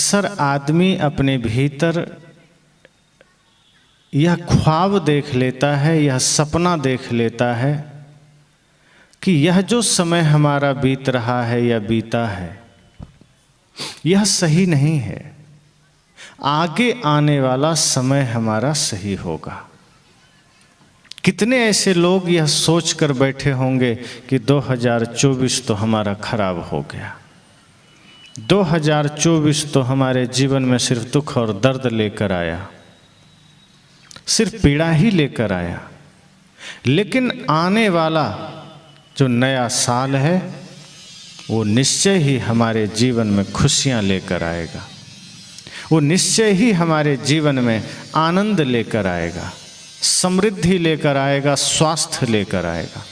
अक्सर आदमी अपने भीतर यह ख्वाब देख लेता है, यह सपना देख लेता है कि यह जो समय हमारा बीत रहा है या बीता है यह सही नहीं है, आगे आने वाला समय हमारा सही होगा। कितने ऐसे लोग यह सोच कर बैठे होंगे कि 2024 तो हमारा खराब हो गया, 2024 तो हमारे जीवन में सिर्फ दुख और दर्द लेकर आया, सिर्फ पीड़ा ही लेकर आया। लेकिन आने वाला जो नया साल है वो निश्चय ही हमारे जीवन में खुशियां लेकर आएगा, वो निश्चय ही हमारे जीवन में आनंद लेकर आएगा, समृद्धि लेकर आएगा, स्वास्थ्य लेकर आएगा।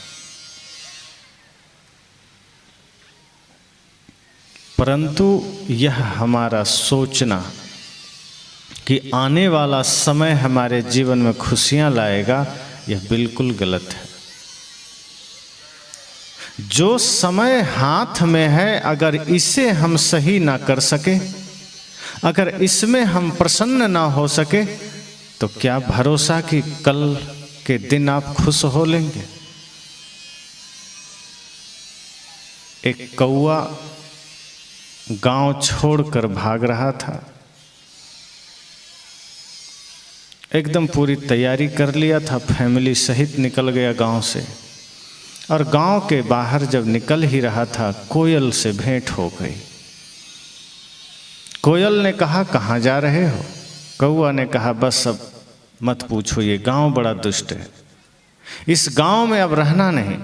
परंतु यह हमारा सोचना कि आने वाला समय हमारे जीवन में खुशियां लाएगा, यह बिल्कुल गलत है। जो समय हाथ में है, अगर इसे हम सही ना कर सके, अगर इसमें हम प्रसन्न ना हो सके, तो क्या भरोसा कि कल के दिन आप खुश हो लेंगे। एक कौवा गांव छोड़कर भाग रहा था, एकदम पूरी तैयारी कर लिया था, फैमिली सहित निकल गया गांव से। और गांव के बाहर जब निकल ही रहा था, कोयल से भेंट हो गई। कोयल ने कहा, कहाँ जा रहे हो? कौआ ने कहा, बस अब मत पूछो, ये गांव बड़ा दुष्ट है, इस गांव में अब रहना नहीं,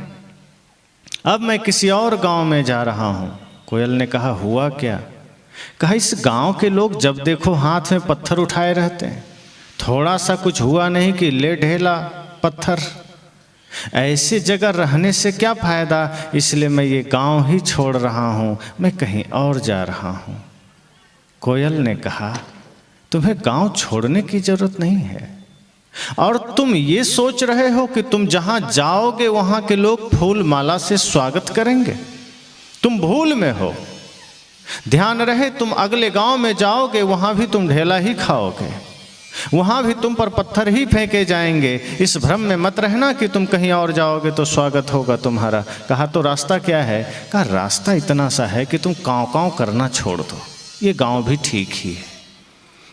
अब मैं किसी और गांव में जा रहा हूं। कोयल ने कहा, हुआ क्या? कहा, इस गांव के लोग जब देखो हाथ में पत्थर उठाए रहते हैं, थोड़ा सा कुछ हुआ नहीं कि ले ढेला पत्थर। ऐसी जगह रहने से क्या फायदा, इसलिए मैं ये गांव ही छोड़ रहा हूं, मैं कहीं और जा रहा हूं। कोयल ने कहा, तुम्हें गांव छोड़ने की जरूरत नहीं है, और तुम ये सोच रहे हो कि तुम जहां जाओगे वहां के लोग फूल माला से स्वागत करेंगे। तुम भूल में हो। ध्यान रहे, तुम अगले गांव में जाओगे, वहां भी तुम ढेला ही खाओगे, वहां भी तुम पर पत्थर ही फेंके जाएंगे। इस भ्रम में मत रहना कि तुम कहीं और जाओगे तो स्वागत होगा तुम्हारा। कहा, तो रास्ता क्या है? कहा, रास्ता इतना सा है कि तुम काँव काँव करना छोड़ दो, ये गांव भी ठीक ही है।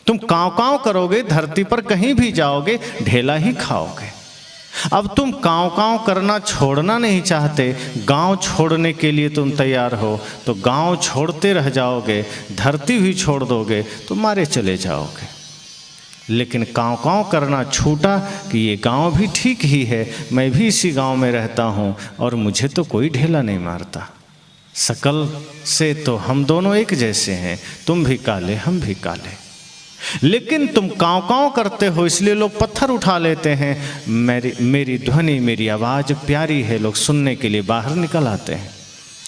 तुम काँव काँव करोगे, धरती पर कहीं भी जाओगे, ढेला ही खाओगे। अब तुम काँव काँव करना छोड़ना नहीं चाहते, गांव छोड़ने के लिए तुम तैयार हो, तो गांव छोड़ते रह जाओगे, धरती भी छोड़ दोगे, तो मारे चले जाओगे। लेकिन काँव काँव करना छूटा कि ये गांव भी ठीक ही है, मैं भी इसी गांव में रहता हूँ और मुझे तो कोई ढेला नहीं मारता। शकल से तो हम दोनों एक जैसे हैं, तुम भी काले हम भी काले। लेकिन तुम काँव काँव करते हो, इसलिए लोग पत्थर उठा लेते हैं। मेरी ध्वनि, मेरी आवाज़ प्यारी है, लोग सुनने के लिए बाहर निकल आते हैं।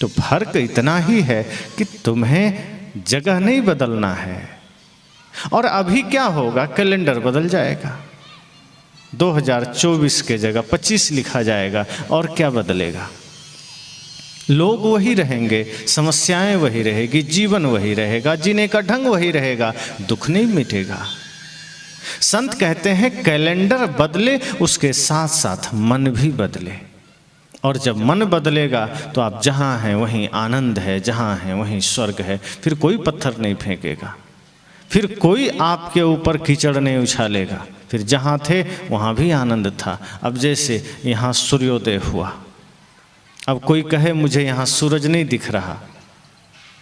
तो फर्क इतना ही है कि तुम्हें जगह नहीं बदलना है। और अभी क्या होगा, कैलेंडर बदल जाएगा, 2024 के जगह 25 लिखा जाएगा, और क्या बदलेगा? लोग वही रहेंगे, समस्याएं वही रहेगी, जीवन वही रहेगा, जीने का ढंग वही रहेगा, दुख नहीं मिटेगा। संत कहते हैं, कैलेंडर बदले, उसके साथ साथ मन भी बदले। और जब मन बदलेगा तो आप जहाँ हैं वहीं आनंद है, जहाँ हैं वहीं स्वर्ग है। फिर कोई पत्थर नहीं फेंकेगा, फिर कोई आपके ऊपर कीचड़ नहीं उछालेगा। फिर जहाँ थे वहाँ भी आनंद था। अब जैसे यहाँ सूर्योदय हुआ, अब कोई कहे मुझे यहाँ सूरज नहीं दिख रहा,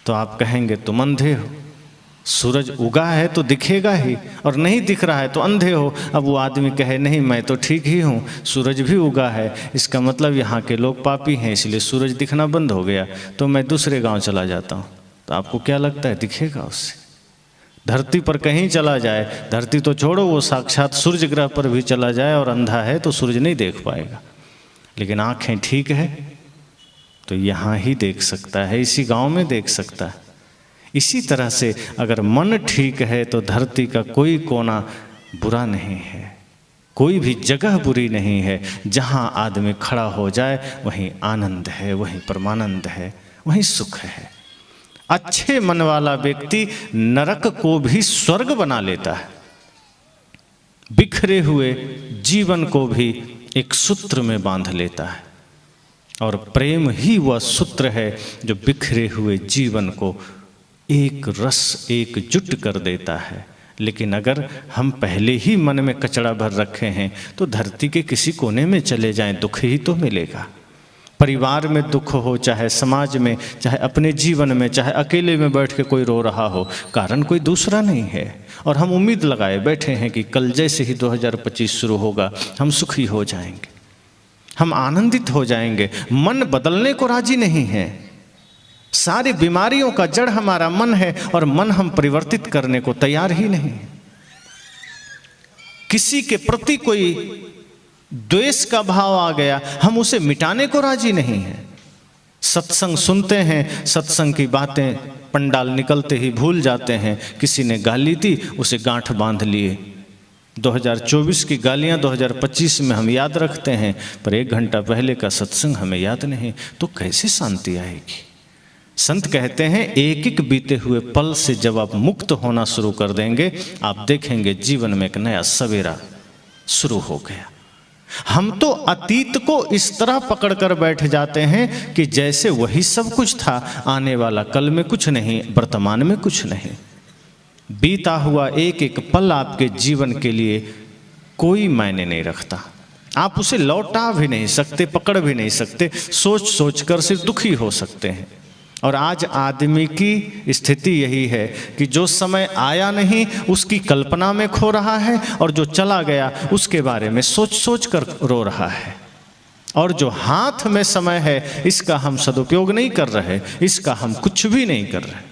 तो आप कहेंगे तुम अंधे हो। सूरज उगा है तो दिखेगा ही, और नहीं दिख रहा है तो अंधे हो। अब वो आदमी कहे नहीं, मैं तो ठीक ही हूँ, सूरज भी उगा है, इसका मतलब यहाँ के लोग पापी हैं, इसलिए सूरज दिखना बंद हो गया, तो मैं दूसरे गांव चला जाता हूँ। तो आपको क्या लगता है, दिखेगा उससे? धरती पर कहीं चला जाए, धरती तो छोड़ो, वो साक्षात सूर्य ग्रह पर भी चला जाए और अंधा है तो सूरज नहीं देख पाएगा। लेकिन आँखें ठीक है तो यहाँ ही देख सकता है, इसी गांव में देख सकता है। इसी तरह से अगर मन ठीक है तो धरती का कोई कोना बुरा नहीं है, कोई भी जगह बुरी नहीं है। जहाँ आदमी खड़ा हो जाए वहीं आनंद है, वहीं परमानंद है, वहीं सुख है। अच्छे मन वाला व्यक्ति नरक को भी स्वर्ग बना लेता है, बिखरे हुए जीवन को भी एक सूत्र में बांध लेता है। और प्रेम ही वह सूत्र है जो बिखरे हुए जीवन को एक रस एकजुट कर देता है। लेकिन अगर हम पहले ही मन में कचरा भर रखे हैं तो धरती के किसी कोने में चले जाएं, दुख ही तो मिलेगा। परिवार में दुख हो, चाहे समाज में, चाहे अपने जीवन में, चाहे अकेले में बैठ के कोई रो रहा हो, कारण कोई दूसरा नहीं है। और हम उम्मीद लगाए बैठे हैं कि कल जैसे ही 2025 शुरू होगा हम सुखी हो जाएंगे, हम आनंदित हो जाएंगे। मन बदलने को राजी नहीं है। सारी बीमारियों का जड़ हमारा मन है और मन हम परिवर्तित करने को तैयार ही नहीं। किसी के प्रति कोई द्वेष का भाव आ गया, हम उसे मिटाने को राजी नहीं हैं। सत्संग सुनते हैं, सत्संग की बातें पंडाल निकलते ही भूल जाते हैं। किसी ने गाली दी, उसे गांठ बांध लिए। 2024 की गालियां 2025 में हम याद रखते हैं, पर 1 घंटा पहले का सत्संग हमें याद नहीं, तो कैसे शांति आएगी। संत कहते हैं एक एक बीते हुए पल से जब आप मुक्त होना शुरू कर देंगे, आप देखेंगे जीवन में एक नया सवेरा शुरू हो गया। हम तो अतीत को इस तरह पकड़ कर बैठ जाते हैं कि जैसे वही सब कुछ था, आने वाला कल में कुछ नहीं, वर्तमान में कुछ नहीं। बीता हुआ एक एक पल आपके जीवन के लिए कोई मायने नहीं रखता। आप उसे लौटा भी नहीं सकते, पकड़ भी नहीं सकते, सोच सोच कर सिर्फ दुखी हो सकते हैं। और आज आदमी की स्थिति यही है कि जो समय आया नहीं उसकी कल्पना में खो रहा है, और जो चला गया उसके बारे में सोच सोच कर रो रहा है। और जो हाथ में समय है इसका हम सदुपयोग नहीं कर रहे, इसका हम कुछ भी नहीं कर रहे।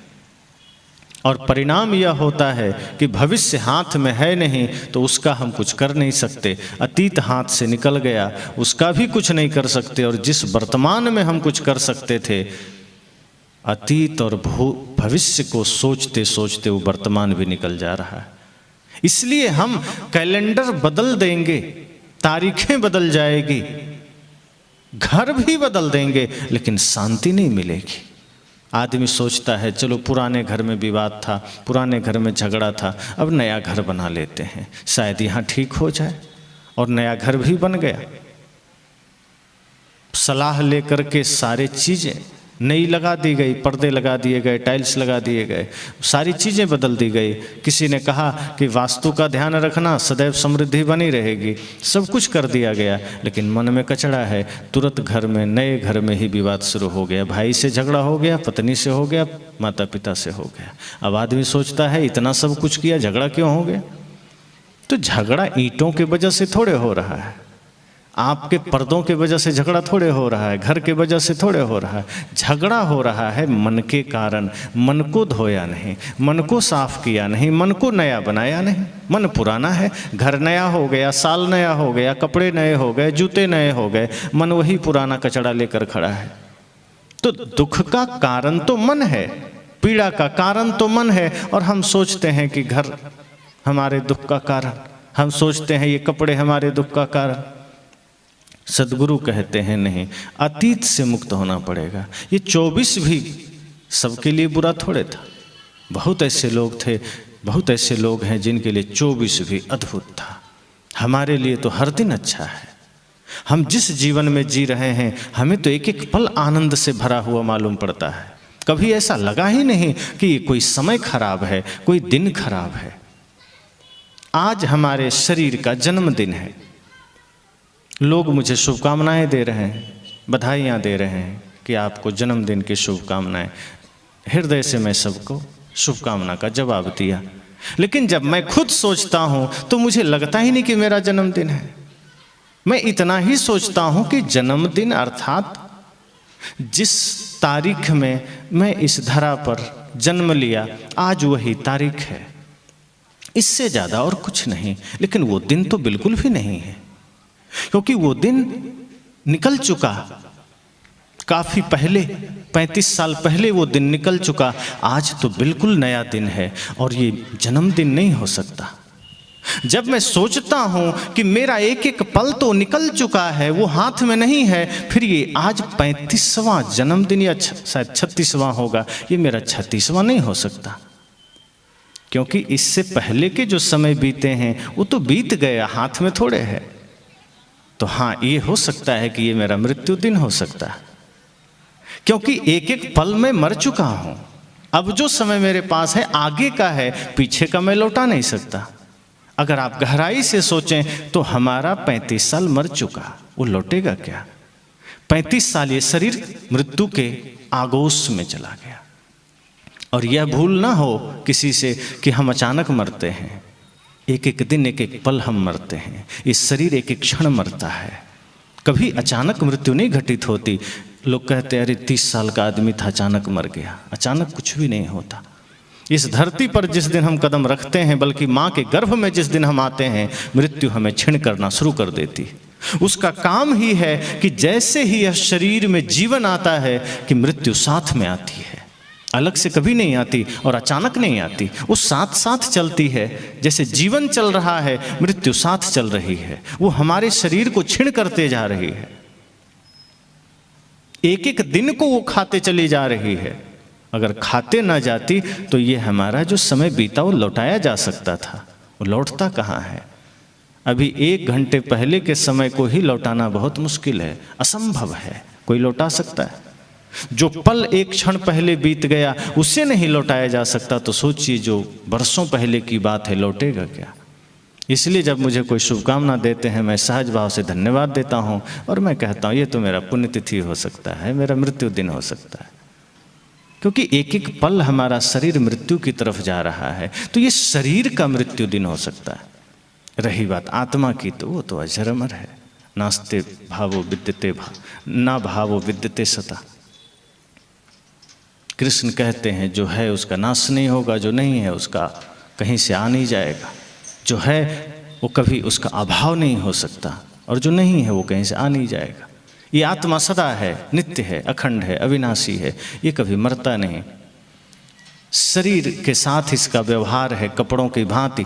और परिणाम यह होता है कि भविष्य हाथ में है नहीं तो उसका हम कुछ कर नहीं सकते। अतीत हाथ से निकल गया, उसका भी कुछ नहीं कर सकते। और जिस वर्तमान में हम कुछ कर सकते थे, अतीत और भविष्य को सोचते सोचते वो वर्तमान भी निकल जा रहा है। इसलिए हम कैलेंडर बदल देंगे, तारीखें बदल जाएगी, घर भी बदल देंगे, लेकिन शांति नहीं मिलेगी। आदमी सोचता है चलो पुराने घर में विवाद था, पुराने घर में झगड़ा था, अब नया घर बना लेते हैं, शायद यहाँ ठीक हो जाए। और नया घर भी बन गया। सलाह लेकर के सारे चीज़ें नई लगा दी गई, पर्दे लगा दिए गए, टाइल्स लगा दिए गए, सारी चीज़ें बदल दी गई। किसी ने कहा कि वास्तु का ध्यान रखना, सदैव समृद्धि बनी रहेगी, सब कुछ कर दिया गया, लेकिन मन में कचड़ा है। तुरंत घर में, नए घर में ही विवाद शुरू हो गया। भाई से झगड़ा हो गया, पत्नी से हो गया, माता पिता से हो गया। अब आदमी सोचता है इतना सब कुछ किया, झगड़ा क्यों हो गया? तो झगड़ा ईंटों के वजह से थोड़े हो रहा है, आपके पर्दों के वजह से झगड़ा थोड़े हो रहा है, घर के वजह से थोड़े हो रहा है। झगड़ा हो रहा है मन के कारण। मन को धोया नहीं, मन को साफ किया नहीं, मन को नया बनाया नहीं। मन पुराना है, घर नया हो गया, साल नया हो गया, कपड़े नए हो गए, जूते नए हो गए, मन वही पुराना कचड़ा लेकर खड़ा है। तो दुख का कारण तो मन है, पीड़ा का कारण तो मन है। और हम सोचते हैं कि घर हमारे दुख का कारण, हम सोचते हैं ये कपड़े हमारे दुख का कारण। सदगुरु कहते हैं नहीं, अतीत से मुक्त होना पड़ेगा। ये 24 भी सबके लिए बुरा थोड़े था। बहुत ऐसे लोग थे, बहुत ऐसे लोग हैं जिनके लिए 24 भी अद्भुत था। हमारे लिए तो हर दिन अच्छा है। हम जिस जीवन में जी रहे हैं, हमें तो एक एक पल आनंद से भरा हुआ मालूम पड़ता है। कभी ऐसा लगा ही नहीं कि कोई समय खराब है, कोई दिन खराब है। आज हमारे शरीर का जन्मदिन है। लोग मुझे शुभकामनाएं दे रहे हैं, बधाइयाँ दे रहे हैं कि आपको जन्मदिन की शुभकामनाएं। हृदय से मैं सबको शुभकामना का जवाब दिया, लेकिन जब मैं खुद सोचता हूँ तो मुझे लगता ही नहीं कि मेरा जन्मदिन है। मैं इतना ही सोचता हूँ कि जन्मदिन अर्थात जिस तारीख में मैं इस धरा पर जन्म लिया, आज वही तारीख है, इससे ज़्यादा और कुछ नहीं। लेकिन वो दिन तो बिल्कुल भी नहीं है, क्योंकि वो दिन निकल चुका काफ़ी पहले, 35 साल पहले वो दिन निकल चुका। आज तो बिल्कुल नया दिन है और ये जन्मदिन नहीं हो सकता। जब मैं सोचता हूं कि मेरा एक एक पल तो निकल चुका है, वो हाथ में नहीं है, फिर ये आज 35वां जन्मदिन या शायद 36वां होगा, ये मेरा 36वां नहीं हो सकता, क्योंकि इससे पहले के जो समय बीते हैं वो तो बीत गया, हाथ में थोड़े है। तो हाँ, ये हो सकता है कि ये मेरा मृत्यु दिन हो सकता है, क्योंकि एक एक पल में मर चुका हूं। अब जो समय मेरे पास है आगे का है, पीछे का मैं लौटा नहीं सकता। अगर आप गहराई से सोचें तो हमारा 35 साल मर चुका, वो लौटेगा क्या? 35 साल ये शरीर मृत्यु के आगोश में चला गया। और यह भूल ना हो किसी से कि हम अचानक मरते हैं, एक एक दिन एक एक पल हम मरते हैं। इस शरीर एक एक क्षण मरता है, कभी अचानक मृत्यु नहीं घटित होती। लोग कहते हैं अरे 30 साल का आदमी था, अचानक मर गया। अचानक कुछ भी नहीं होता। इस धरती पर जिस दिन हम कदम रखते हैं, बल्कि माँ के गर्भ में जिस दिन हम आते हैं, मृत्यु हमें क्षीण करना शुरू कर देती है। उसका काम ही है कि जैसे ही यह शरीर में जीवन आता है कि मृत्यु साथ में आती है, अलग से कभी नहीं आती और अचानक नहीं आती, वो साथ साथ चलती है। जैसे जीवन चल रहा है, मृत्यु साथ चल रही है, वो हमारे शरीर को क्षीण करते जा रही है। एक एक दिन को वो खाते चली जा रही है। अगर खाते ना जाती तो ये हमारा जो समय बीता वो लौटाया जा सकता था, वो लौटता कहाँ है? अभी 1 घंटे पहले के समय को ही लौटाना बहुत मुश्किल है, असंभव है। कोई लौटा सकता है? जो पल एक क्षण पहले बीत गया उसे नहीं लौटाया जा सकता, तो सोचिए जो बरसों पहले की बात है, लौटेगा क्या? इसलिए जब मुझे कोई शुभकामना देते हैं, मैं सहज भाव से धन्यवाद देता हूँ और मैं कहता हूँ ये तो मेरा पुण्यतिथि हो सकता है, मेरा मृत्यु दिन हो सकता है, क्योंकि एक एक पल हमारा शरीर मृत्यु की तरफ जा रहा है। तो ये शरीर का मृत्यु दिन हो सकता है। रही बात आत्मा की, तो वो तो अजर अमर है। नास्ते भावो विद्यते ना भावो विद्यते सता। कृष्ण कहते हैं जो है उसका नाश नहीं होगा, जो नहीं है उसका कहीं से आ नहीं जाएगा। जो है वो कभी उसका अभाव नहीं हो सकता, और जो नहीं है वो कहीं से आ नहीं जाएगा। ये आत्मा सदा है, नित्य है, अखंड है, अविनाशी है, ये कभी मरता नहीं। शरीर के साथ इसका व्यवहार है कपड़ों की भांति।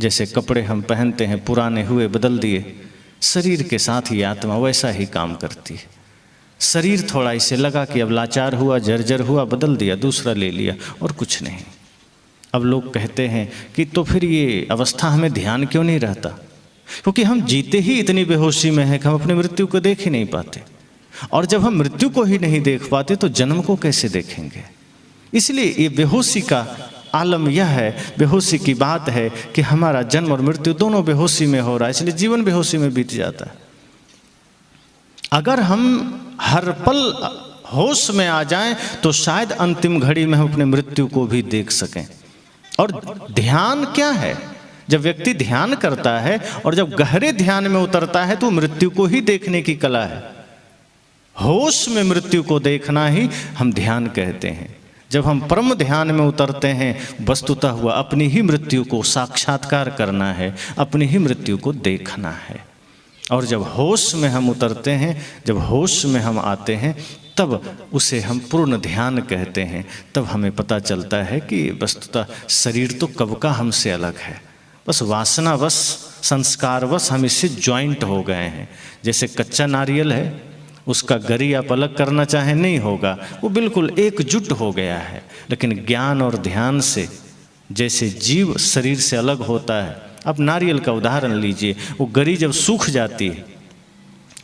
जैसे कपड़े हम पहनते हैं, पुराने हुए बदल दिए, शरीर के साथ ही आत्मा वैसा ही काम करती है। शरीर थोड़ा इसे लगा कि अब लाचार हुआ, जर्जर हुआ, बदल दिया, दूसरा ले लिया, और कुछ नहीं। अब लोग कहते हैं कि तो फिर ये अवस्था हमें ध्यान क्यों नहीं रहता? क्योंकि हम जीते ही इतनी बेहोशी में हैं कि हम अपनी मृत्यु को देख ही नहीं पाते, और जब हम मृत्यु को ही नहीं देख पाते तो जन्म को कैसे देखेंगे? इसलिए ये बेहोशी का आलम यह है, बेहोशी की बात है कि हमारा जन्म और मृत्यु दोनों बेहोशी में हो रहा है, इसलिए जीवन बेहोशी में बीत जाता है। अगर हम हर पल होश में आ जाएं तो शायद अंतिम घड़ी में हम अपने मृत्यु को भी देख सकें। और ध्यान क्या है? जब व्यक्ति ध्यान करता है और जब गहरे ध्यान में उतरता है तो मृत्यु को ही देखने की कला है। होश में मृत्यु को देखना ही हम ध्यान कहते हैं। जब हम परम ध्यान में उतरते हैं, वस्तुतः हुआ अपनी ही मृत्यु को साक्षात्कार करना है, अपनी ही मृत्यु को देखना है। और जब होश में हम उतरते हैं, जब होश में हम आते हैं, तब उसे हम पूर्ण ध्यान कहते हैं। तब हमें पता चलता है कि वस्तुतः शरीर तो कब का हमसे अलग है, बस वासनावश, संस्कारवश हम इससे ज्वाइंट हो गए हैं। जैसे कच्चा नारियल है, उसका गरी आप अलग करना चाहें नहीं होगा, वो बिल्कुल एकजुट हो गया है। लेकिन ज्ञान और ध्यान से जैसे जीव शरीर से अलग होता है, अब नारियल का उदाहरण लीजिए, वो गरी जब सूख जाती है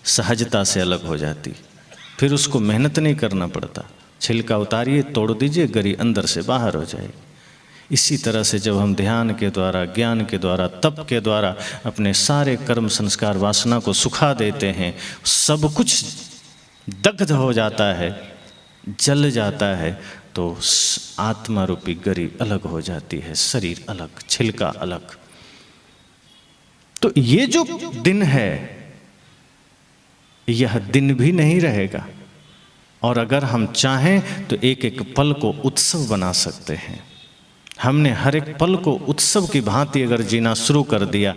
सहजता से अलग हो जाती, फिर उसको मेहनत नहीं करना पड़ता, छिलका उतारिए, तोड़ दीजिए, गरी अंदर से बाहर हो जाएगी। इसी तरह से जब हम ध्यान के द्वारा, ज्ञान के द्वारा, तप के द्वारा अपने सारे कर्म संस्कार वासना को सुखा देते हैं, सब कुछ दग्ध हो जाता है, जल जाता है, तो आत्मा रूपी गरी अलग हो जाती है, शरीर अलग, छिलका अलग। तो ये जो दिन है, यह दिन भी नहीं रहेगा। और अगर हम चाहें तो एक एक पल को उत्सव बना सकते हैं। हमने हर एक पल को उत्सव की भांति अगर जीना शुरू कर दिया,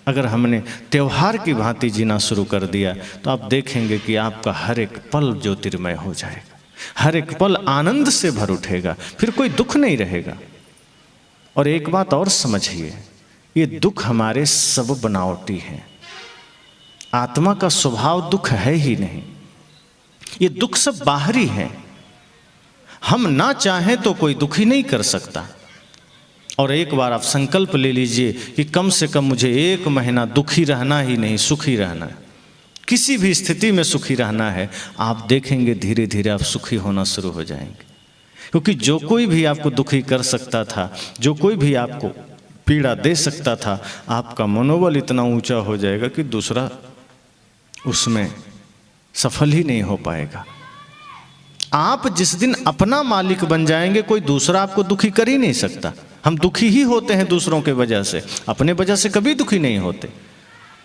अगर हमने त्योहार की भांति जीना शुरू कर दिया, तो आप देखेंगे कि आपका हर एक पल ज्योतिर्मय हो जाएगा, हर एक पल आनंद से भर उठेगा, फिर कोई दुख नहीं रहेगा। और एक बात और समझिए, ये दुख हमारे सब बनावटी हैं। आत्मा का स्वभाव दुख है ही नहीं। ये दुख सब बाहरी है। हम ना चाहें तो कोई दुखी नहीं कर सकता। और एक बार आप संकल्प ले लीजिए कि कम से कम मुझे 1 महीना दुखी रहना ही नहीं, सुखी रहना है। किसी भी स्थिति में सुखी रहना है। आप देखेंगे धीरे धीरे आप सुखी होना शुरू हो जाएंगे। क्योंकि जो कोई भी आपको दुखी कर सकता था, जो कोई भी आपको पीड़ा दे सकता था, आपका मनोबल इतना ऊंचा हो जाएगा कि दूसरा उसमें सफल ही नहीं हो पाएगा। आप जिस दिन अपना मालिक बन जाएंगे, कोई दूसरा आपको दुखी कर ही नहीं सकता। हम दुखी ही होते हैं दूसरों के वजह से, अपने वजह से कभी दुखी नहीं होते।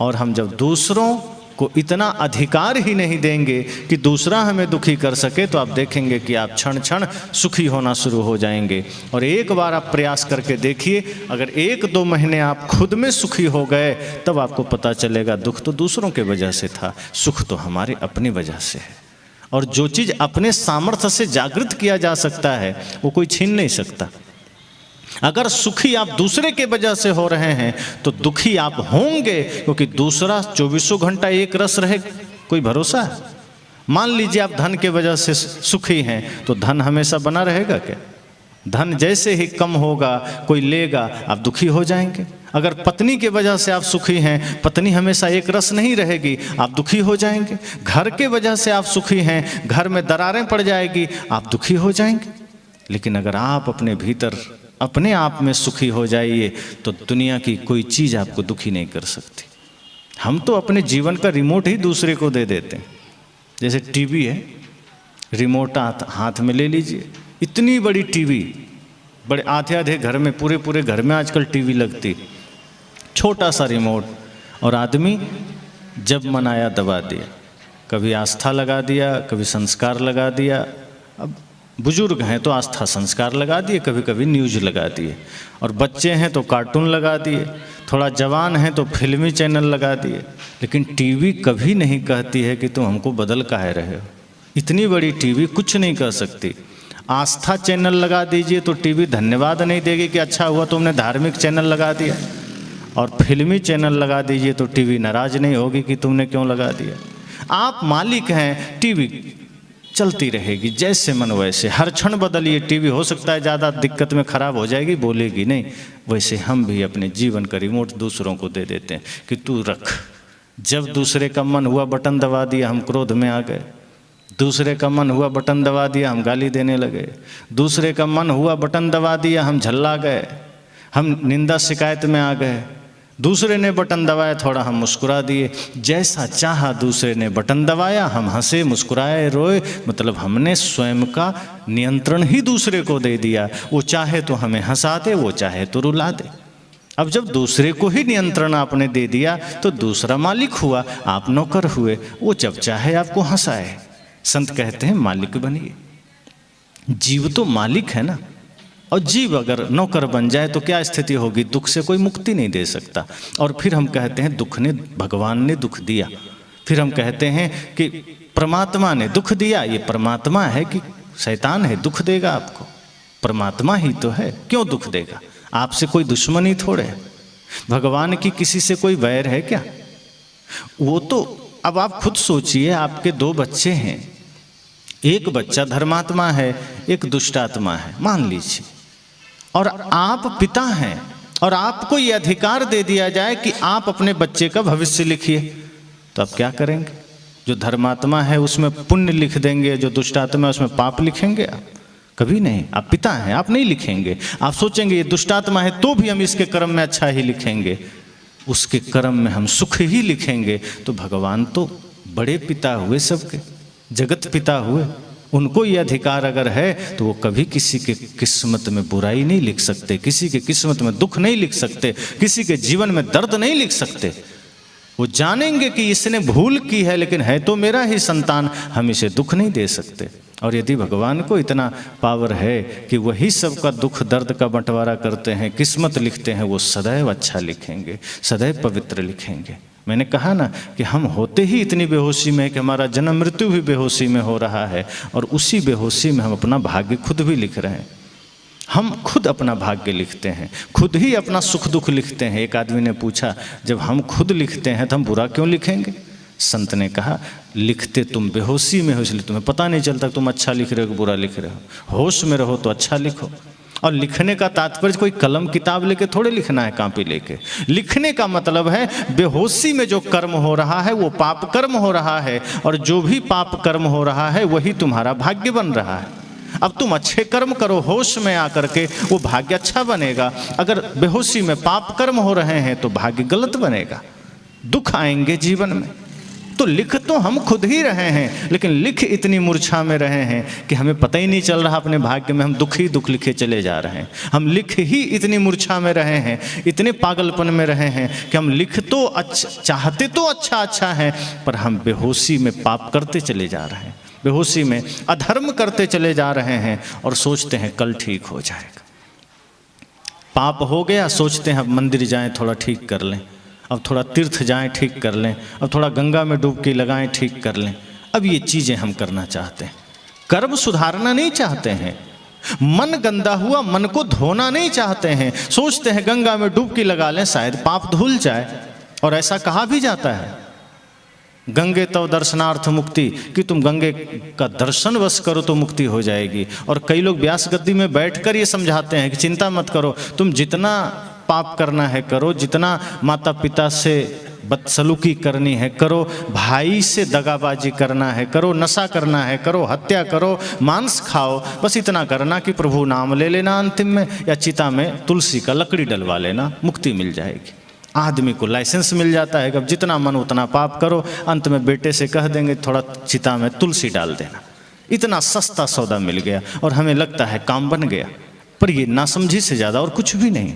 और हम जब दूसरों को इतना अधिकार ही नहीं देंगे कि दूसरा हमें दुखी कर सके, तो आप देखेंगे कि आप क्षण क्षण सुखी होना शुरू हो जाएंगे। और एक बार आप प्रयास करके देखिए, अगर 1-2 महीने आप खुद में सुखी हो गए, तब आपको पता चलेगा दुख तो दूसरों के वजह से था, सुख तो हमारे अपनी वजह से है। और जो चीज़ अपने सामर्थ्य से जागृत किया जा सकता है, वो कोई छीन नहीं सकता। अगर सुखी आप दूसरे के वजह से हो रहे हैं, तो दुखी आप होंगे, क्योंकि दूसरा 24 घंटा एक रस रहे, कोई भरोसा है? मान लीजिए आप धन के वजह से सुखी हैं, तो धन हमेशा बना रहेगा क्या? धन जैसे ही कम होगा, कोई लेगा, आप दुखी हो जाएंगे। अगर पत्नी के वजह से आप सुखी हैं, पत्नी हमेशा एक रस नहीं रहेगी, आप दुखी हो जाएंगे। घर के वजह से आप सुखी हैं, घर में दरारें पड़ जाएगी, आप दुखी हो जाएंगे। लेकिन अगर आप अपने भीतर अपने आप में सुखी हो जाइए, तो दुनिया की कोई चीज़ आपको दुखी नहीं कर सकती। हम तो अपने जीवन का रिमोट ही दूसरे को दे देते हैं। जैसे टीवी है, रिमोट हाथ में ले लीजिए, इतनी बड़ी टीवी, बड़े आधे घर में, पूरे घर में आजकल टीवी लगती, छोटा सा रिमोट, और आदमी जब मन आया दबा दिया। कभी आस्था लगा दिया, कभी संस्कार लगा दिया। अब बुजुर्ग हैं तो आस्था संस्कार लगा दिए, कभी कभी न्यूज लगा दिए, और बच्चे हैं तो कार्टून लगा दिए, थोड़ा जवान हैं तो फिल्मी चैनल लगा दिए। लेकिन टीवी कभी नहीं कहती है कि तुम हमको बदल काहे रहे हो। इतनी बड़ी टीवी कुछ नहीं कर सकती। आस्था चैनल लगा दीजिए तो टीवी धन्यवाद नहीं देगी कि अच्छा हुआ तुमने धार्मिक चैनल लगा दिया, और फिल्मी चैनल लगा दीजिए तो टीवी नाराज नहीं होगी कि तुमने क्यों लगा दिया। आप मालिक हैं, टीवी चलती रहेगी जैसे मन वैसे। हर क्षण बदलिए, टीवी हो सकता है ज़्यादा दिक्कत में ख़राब हो जाएगी, बोलेगी नहीं। वैसे हम भी अपने जीवन का रिमोट दूसरों को दे देते हैं कि तू रख। जब दूसरे का मन हुआ बटन दबा दिया, हम क्रोध में आ गए। दूसरे का मन हुआ बटन दबा दिया, हम गाली देने लगे। दूसरे का मन हुआ बटन दबा दिया, हम झल्ला गए, हम निंदा शिकायत में आ गए। दूसरे ने बटन दबाया, थोड़ा हम मुस्कुरा दिए। जैसा चाहा दूसरे ने बटन दबाया, हम हंसे, मुस्कुराए, रोए। मतलब हमने स्वयं का नियंत्रण ही दूसरे को दे दिया। वो चाहे तो हमें हंसा दे, वो चाहे तो रुला दे। अब जब दूसरे को ही नियंत्रण आपने दे दिया, तो दूसरा मालिक हुआ, आप नौकर हुए। वो जब चाहे आपको हंसाए। संत कहते हैं मालिक बनिए। जीव तो मालिक है ना, और जीव अगर नौकर बन जाए तो क्या स्थिति होगी? दुख से कोई मुक्ति नहीं दे सकता। और फिर हम कहते हैं दुख ने, भगवान ने दुख दिया। फिर हम कहते हैं कि परमात्मा ने दुख दिया। ये परमात्मा है कि शैतान है दुख देगा आपको? परमात्मा ही तो है, क्यों दुख देगा? आपसे कोई दुश्मनी थोड़े है। भगवान की किसी से कोई वैर है क्या? वो तो, अब आप खुद सोचिए, आपके 2 बच्चे हैं, एक बच्चा धर्मात्मा है, एक दुष्टात्मा है, मान लीजिए, और आप पिता हैं, और आपको ये अधिकार दे दिया जाए कि आप अपने बच्चे का भविष्य लिखिए, तो आप क्या करेंगे? जो धर्मात्मा है उसमें पुण्य लिख देंगे, जो दुष्टात्मा है उसमें पाप लिखेंगे आप? कभी नहीं। आप पिता हैं, आप नहीं लिखेंगे। आप सोचेंगे ये दुष्टात्मा है तो भी हम इसके कर्म में अच्छा ही लिखेंगे, उसके कर्म में हम सुख ही लिखेंगे। तो भगवान तो बड़े पिता हुए, सबके जगत पिता हुए। उनको ये अधिकार अगर है तो वो कभी किसी के किस्मत में बुराई नहीं लिख सकते, किसी के किस्मत में दुख नहीं लिख सकते, किसी के जीवन में दर्द नहीं लिख सकते। वो जानेंगे कि इसने भूल की है, लेकिन है तो मेरा ही संतान, हम इसे दुख नहीं दे सकते। और यदि भगवान को इतना पावर है कि वही सबका दुख दर्द का बंटवारा करते हैं, किस्मत लिखते हैं, वो सदैव अच्छा लिखेंगे, सदैव पवित्र लिखेंगे। मैंने कहा ना कि हम होते ही इतनी बेहोशी में कि हमारा जन्म मृत्यु भी बेहोशी में हो रहा है, और उसी बेहोशी में हम अपना भाग्य खुद भी लिख रहे हैं। हम खुद अपना भाग्य लिखते हैं, खुद ही अपना सुख दुख लिखते हैं। एक आदमी ने पूछा, जब हम खुद लिखते हैं तो हम बुरा क्यों लिखेंगे? संत ने कहा, लिखते तुम बेहोशी में हो, इसलिए तुम्हें पता नहीं चलता तुम अच्छा लिख रहे हो कि बुरा लिख रहे हो। होश में रहो तो अच्छा लिखो। और लिखने का तात्पर्य कोई कलम किताब लेके थोड़े लिखना है, कॉपी लेके। लिखने का मतलब है बेहोशी में जो कर्म हो रहा है वो पाप कर्म हो रहा है, और जो भी पाप कर्म हो रहा है वही तुम्हारा भाग्य बन रहा है। अब तुम अच्छे कर्म करो होश में आकर के, वो भाग्य अच्छा बनेगा। अगर बेहोशी में पाप कर्म हो रहे हैं तो भाग्य गलत बनेगा, दुख आएंगे जीवन में। तो लिख तो हम खुद ही रहे हैं, लेकिन लिख इतनी मूर्छा में रहे हैं कि हमें पता ही नहीं चल रहा अपने भाग्य में हम दुख ही दुख लिखे चले जा रहे हैं। हम लिख ही इतनी मूर्छा में रहे हैं, इतने पागलपन में रहे हैं कि हम लिख तो अच्छा चाहते तो अच्छा है, पर हम बेहोशी में पाप करते चले जा रहे हैं, बेहोशी में अधर्म करते चले जा रहे हैं, और सोचते हैं कल ठीक हो जाएगा। पाप हो गया, सोचते हैं अब मंदिर जाएं थोड़ा ठीक कर लें, अब थोड़ा तीर्थ जाएं ठीक कर लें, अब थोड़ा गंगा में डुबकी लगाएं ठीक कर लें। अब ये चीज़ें हम करना चाहते हैं, कर्म सुधारना नहीं चाहते हैं। मन गंदा हुआ, मन को धोना नहीं चाहते हैं, सोचते हैं गंगा में डुबकी लगा लें शायद पाप धुल जाए। और ऐसा कहा भी जाता है, गंगे तव दर्शनार्थ मुक्ति, कि तुम गंगे का दर्शन बस करो तो मुक्ति हो जाएगी। और कई लोग व्यास गद्दी में बैठकर ये समझाते हैं कि चिंता मत करो, तुम जितना पाप करना है करो, जितना माता पिता से बदसलूकी करनी है करो, भाई से दगाबाजी करना है करो, नशा करना है करो, हत्या करो, मांस खाओ, बस इतना करना कि प्रभु नाम ले लेना अंतिम में, या चिता में तुलसी का लकड़ी डलवा लेना, मुक्ति मिल जाएगी। आदमी को लाइसेंस मिल जाता है कि अब जितना मन उतना पाप करो, अंत में बेटे से कह देंगे थोड़ा चिता में तुलसी डाल देना। इतना सस्ता सौदा मिल गया और हमें लगता है काम बन गया, पर ये नासमझी से ज़्यादा और कुछ भी नहीं।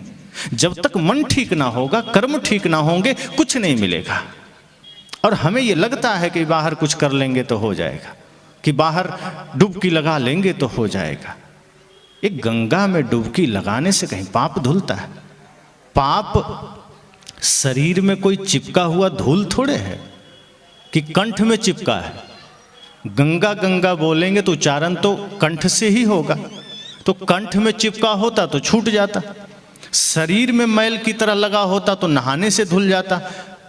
जब तक मन ठीक ना होगा, कर्म ठीक ना होंगे, कुछ नहीं मिलेगा। और हमें ये लगता है कि बाहर कुछ कर लेंगे तो हो जाएगा, कि बाहर डुबकी लगा लेंगे तो हो जाएगा। एक गंगा में डुबकी लगाने से कहीं पाप धुलता है? पाप शरीर में कोई चिपका हुआ धूल थोड़े है कि कंठ में चिपका है। गंगा गंगा बोलेंगे तो उच्चारण तो कंठ से ही होगा, तो कंठ में चिपका होता तो छूट जाता, शरीर में मैल की तरह लगा होता तो नहाने से धुल जाता।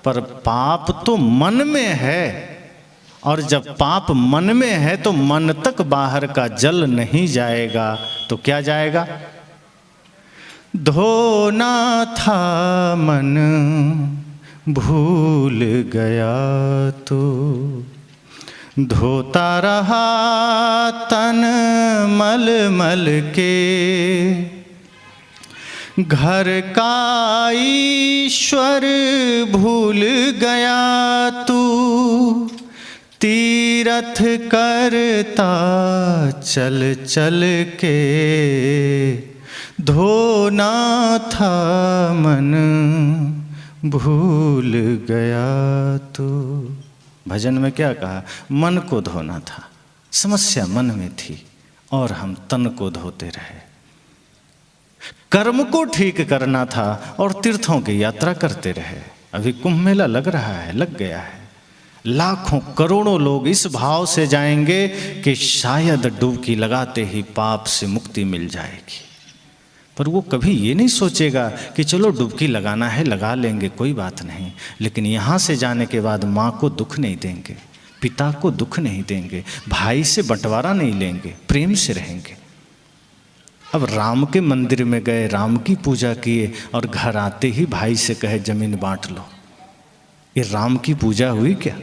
पर पाप तो मन में है, और जब पाप मन में है तो मन तक बाहर का जल नहीं जाएगा तो क्या जाएगा? धोना था मन भूल गया तो, धोता रहा तन मल मल के, घर का ईश्वर भूल गया तू, तीरथ करता चल चल के, धोना था मन भूल गया तो। भजन में क्या कहा? मन को धोना था, समस्या मन में थी और हम तन को धोते रहे। कर्म को ठीक करना था और तीर्थों की यात्रा करते रहे। अभी कुंभ मेला लग रहा है, लग गया है। लाखों करोड़ों लोग इस भाव से जाएंगे कि शायद डुबकी लगाते ही पाप से मुक्ति मिल जाएगी। पर वो कभी ये नहीं सोचेगा कि चलो डुबकी लगाना है लगा लेंगे, कोई बात नहीं, लेकिन यहाँ से जाने के बाद माँ को दुख नहीं देंगे, पिता को दुख नहीं देंगे, भाई से बंटवारा नहीं लेंगे, प्रेम से रहेंगे। अब राम के मंदिर में गए, राम की पूजा किए और घर आते ही भाई से कहे जमीन बांट लो, ये राम की पूजा हुई क्या?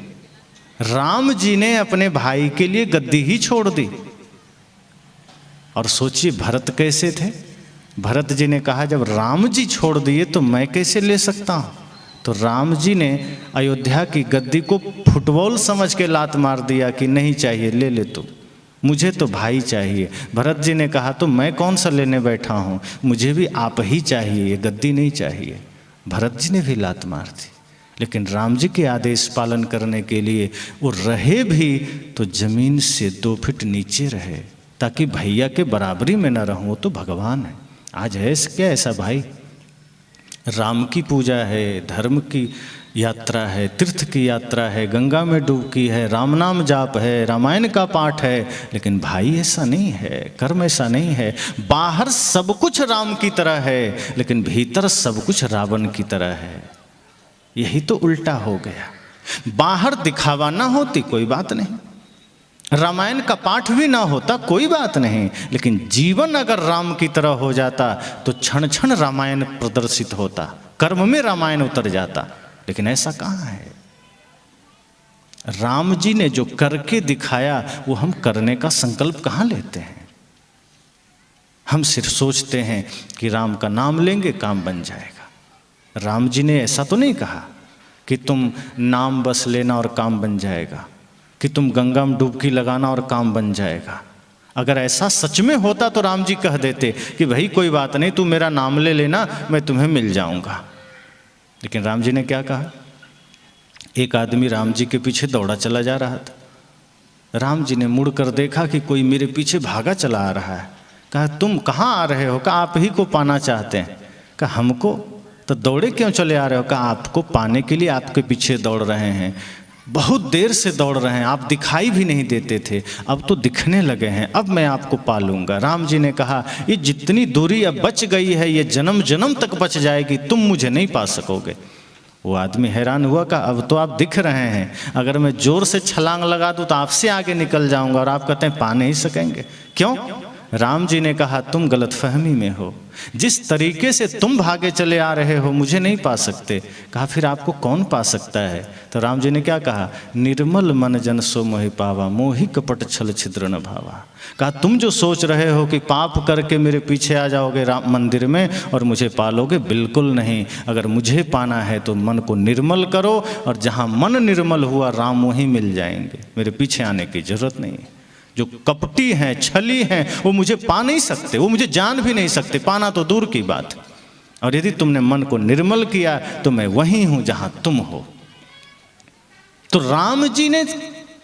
राम जी ने अपने भाई के लिए गद्दी ही छोड़ दी। और सोचिए भरत कैसे थे? भरत जी ने कहा जब राम जी छोड़ दिए तो मैं कैसे ले सकता हूँ? तो राम जी ने अयोध्या की गद्दी को फुटबॉल समझ के लात मार दिया कि नहीं चाहिए, ले ले तू, मुझे तो भाई चाहिए। भरत जी ने कहा तो मैं कौन सा लेने बैठा हूँ, मुझे भी आप ही चाहिए, ये गद्दी नहीं चाहिए। भरत जी ने भी लात मार दी, लेकिन राम जी के आदेश पालन करने के लिए वो रहे भी तो जमीन से 2 फीट नीचे रहे, ताकि भैया के बराबरी में न रहूं। वो तो भगवान है। आज है क्या ऐसा भाई? राम की पूजा है, धर्म की यात्रा है, तीर्थ की यात्रा है, गंगा में डुबकी है, राम नाम जाप है, रामायण का पाठ है। लेकिन भाई ऐसा नहीं है, कर्म ऐसा नहीं है। बाहर सब कुछ राम की तरह है, लेकिन भीतर सब कुछ रावण की तरह है। यही तो उल्टा हो गया। बाहर दिखावा ना होती कोई बात नहीं, रामायण का पाठ भी ना होता कोई बात नहीं, लेकिन जीवन अगर राम की तरह हो जाता तो क्षण क्षण रामायण प्रदर्शित होता, कर्म में रामायण उतर जाता। लेकिन ऐसा कहाँ है। राम जी ने जो करके दिखाया वो हम करने का संकल्प कहाँ लेते हैं। हम सिर्फ सोचते हैं कि राम का नाम लेंगे काम बन जाएगा। राम जी ने ऐसा तो नहीं कहा कि तुम नाम बस लेना और काम बन जाएगा, कि तुम गंगा में डुबकी लगाना और काम बन जाएगा। अगर ऐसा सच में होता तो राम जी कह देते कि भाई कोई बात नहीं, तू मेरा नाम ले लेना, मैं तुम्हें मिल जाऊंगा। लेकिन राम जी ने क्या कहा। एक आदमी राम जी के पीछे दौड़ा चला जा रहा था। राम जी ने मुड़कर देखा कि कोई मेरे पीछे भागा चला आ रहा है। कहा तुम कहाँ आ रहे हो। कहा आप ही को पाना चाहते हैं। कहा हमको। तो दौड़े क्यों चले आ रहे हो। कहा आपको पाने के लिए आपके पीछे दौड़ रहे हैं, बहुत देर से दौड़ रहे हैं, आप दिखाई भी नहीं देते थे, अब तो दिखने लगे हैं, अब मैं आपको पालूंगा। राम जी ने कहा ये जितनी दूरी अब बच गई है ये जन्म जन्म तक बच जाएगी, तुम मुझे नहीं पा सकोगे। वो आदमी हैरान हुआ, कहा अब तो आप दिख रहे हैं, अगर मैं जोर से छलांग लगा दूं तो आपसे आगे निकल जाऊंगा, और आप कहते हैं पा नहीं सकेंगे। क्यों। राम जी ने कहा तुम गलतफहमी में हो, जिस तरीके से तुम भागे चले आ रहे हो मुझे नहीं पा सकते। कहा फिर आपको कौन पा सकता है। तो राम जी ने क्या कहा, निर्मल मन जन सो मोहि पावा, मोहि कपट छल छिद्र न भावा। कहा तुम जो सोच रहे हो कि पाप करके मेरे पीछे आ जाओगे राम मंदिर में और मुझे पालोगे, बिल्कुल नहीं। अगर मुझे पाना है तो मन को निर्मल करो, और जहाँ मन निर्मल हुआ राम वहीं मिल जाएंगे, मेरे पीछे आने की जरूरत नहीं है। जो कपटी हैं, छली हैं, वो मुझे पा नहीं सकते, वो मुझे जान भी नहीं सकते, पाना तो दूर की बात। और यदि तुमने मन को निर्मल किया तो मैं वहीं हूं जहां तुम हो। तो राम जी ने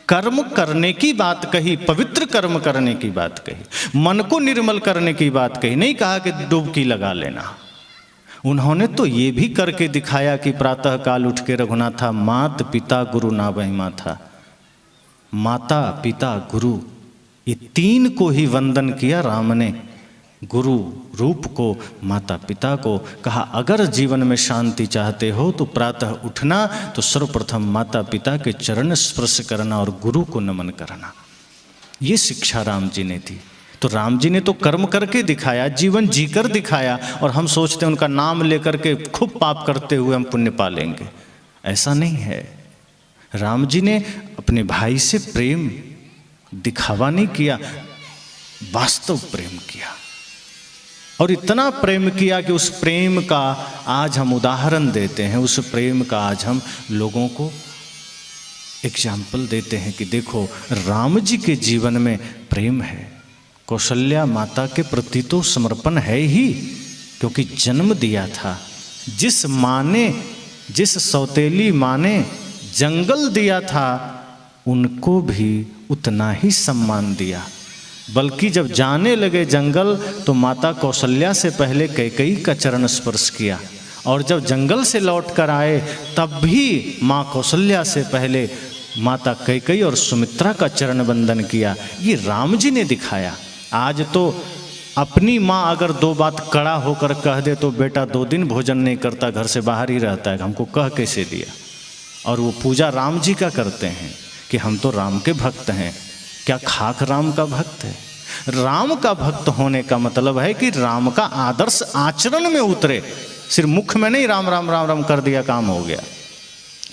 कर्म करने की बात कही, पवित्र कर्म करने की बात कही, मन को निर्मल करने की बात कही, नहीं कहा कि डुबकी लगा लेना। उन्होंने तो ये भी करके दिखाया कि प्रातः काल उठ के रघुनाथा मात पिता गुरु नावहि माथा। माता पिता गुरु ये तीन को ही वंदन किया राम ने, गुरु रूप को, माता पिता को। कहा अगर जीवन में शांति चाहते हो तो प्रातः उठना तो सर्वप्रथम माता पिता के चरण स्पर्श करना और गुरु को नमन करना। ये शिक्षा राम जी ने दी। तो राम जी ने तो कर्म करके दिखाया, जीवन जीकर दिखाया, और हम सोचते हैं उनका नाम लेकर के खूब पाप करते हुए हम पुण्य पा लेंगे। ऐसा नहीं है। राम जी ने अपने भाई से प्रेम दिखावा नहीं किया, वास्तव प्रेम किया, और इतना प्रेम किया कि उस प्रेम का आज हम उदाहरण देते हैं, उस प्रेम का आज हम लोगों को एग्जाम्पल देते हैं कि देखो राम जी के जीवन में प्रेम है। कौशल्या माता के प्रति तो समर्पण है ही, क्योंकि जन्म दिया था। जिस माँ ने, जिस सौतेली माँ ने जंगल दिया था, उनको भी उतना ही सम्मान दिया। बल्कि जब जाने लगे जंगल तो माता कौशल्या से पहले कैकेयी का चरण स्पर्श किया, और जब जंगल से लौट कर आए तब भी माँ कौशल्या से पहले माता कैकेयी और सुमित्रा का चरण वंदन किया। ये राम जी ने दिखाया। आज तो अपनी माँ अगर दो बात कड़ा होकर कह दे तो बेटा 2 दिन भोजन नहीं करता, घर से बाहर ही रहता है, हमको कह कैसे दिया। और वो पूजा राम जी का करते हैं कि हम तो राम के भक्त हैं। क्या खाक राम का भक्त है। राम का भक्त होने का मतलब है कि राम का आदर्श आचरण में उतरे, सिर्फ मुख में नहीं राम राम राम राम कर दिया काम हो गया।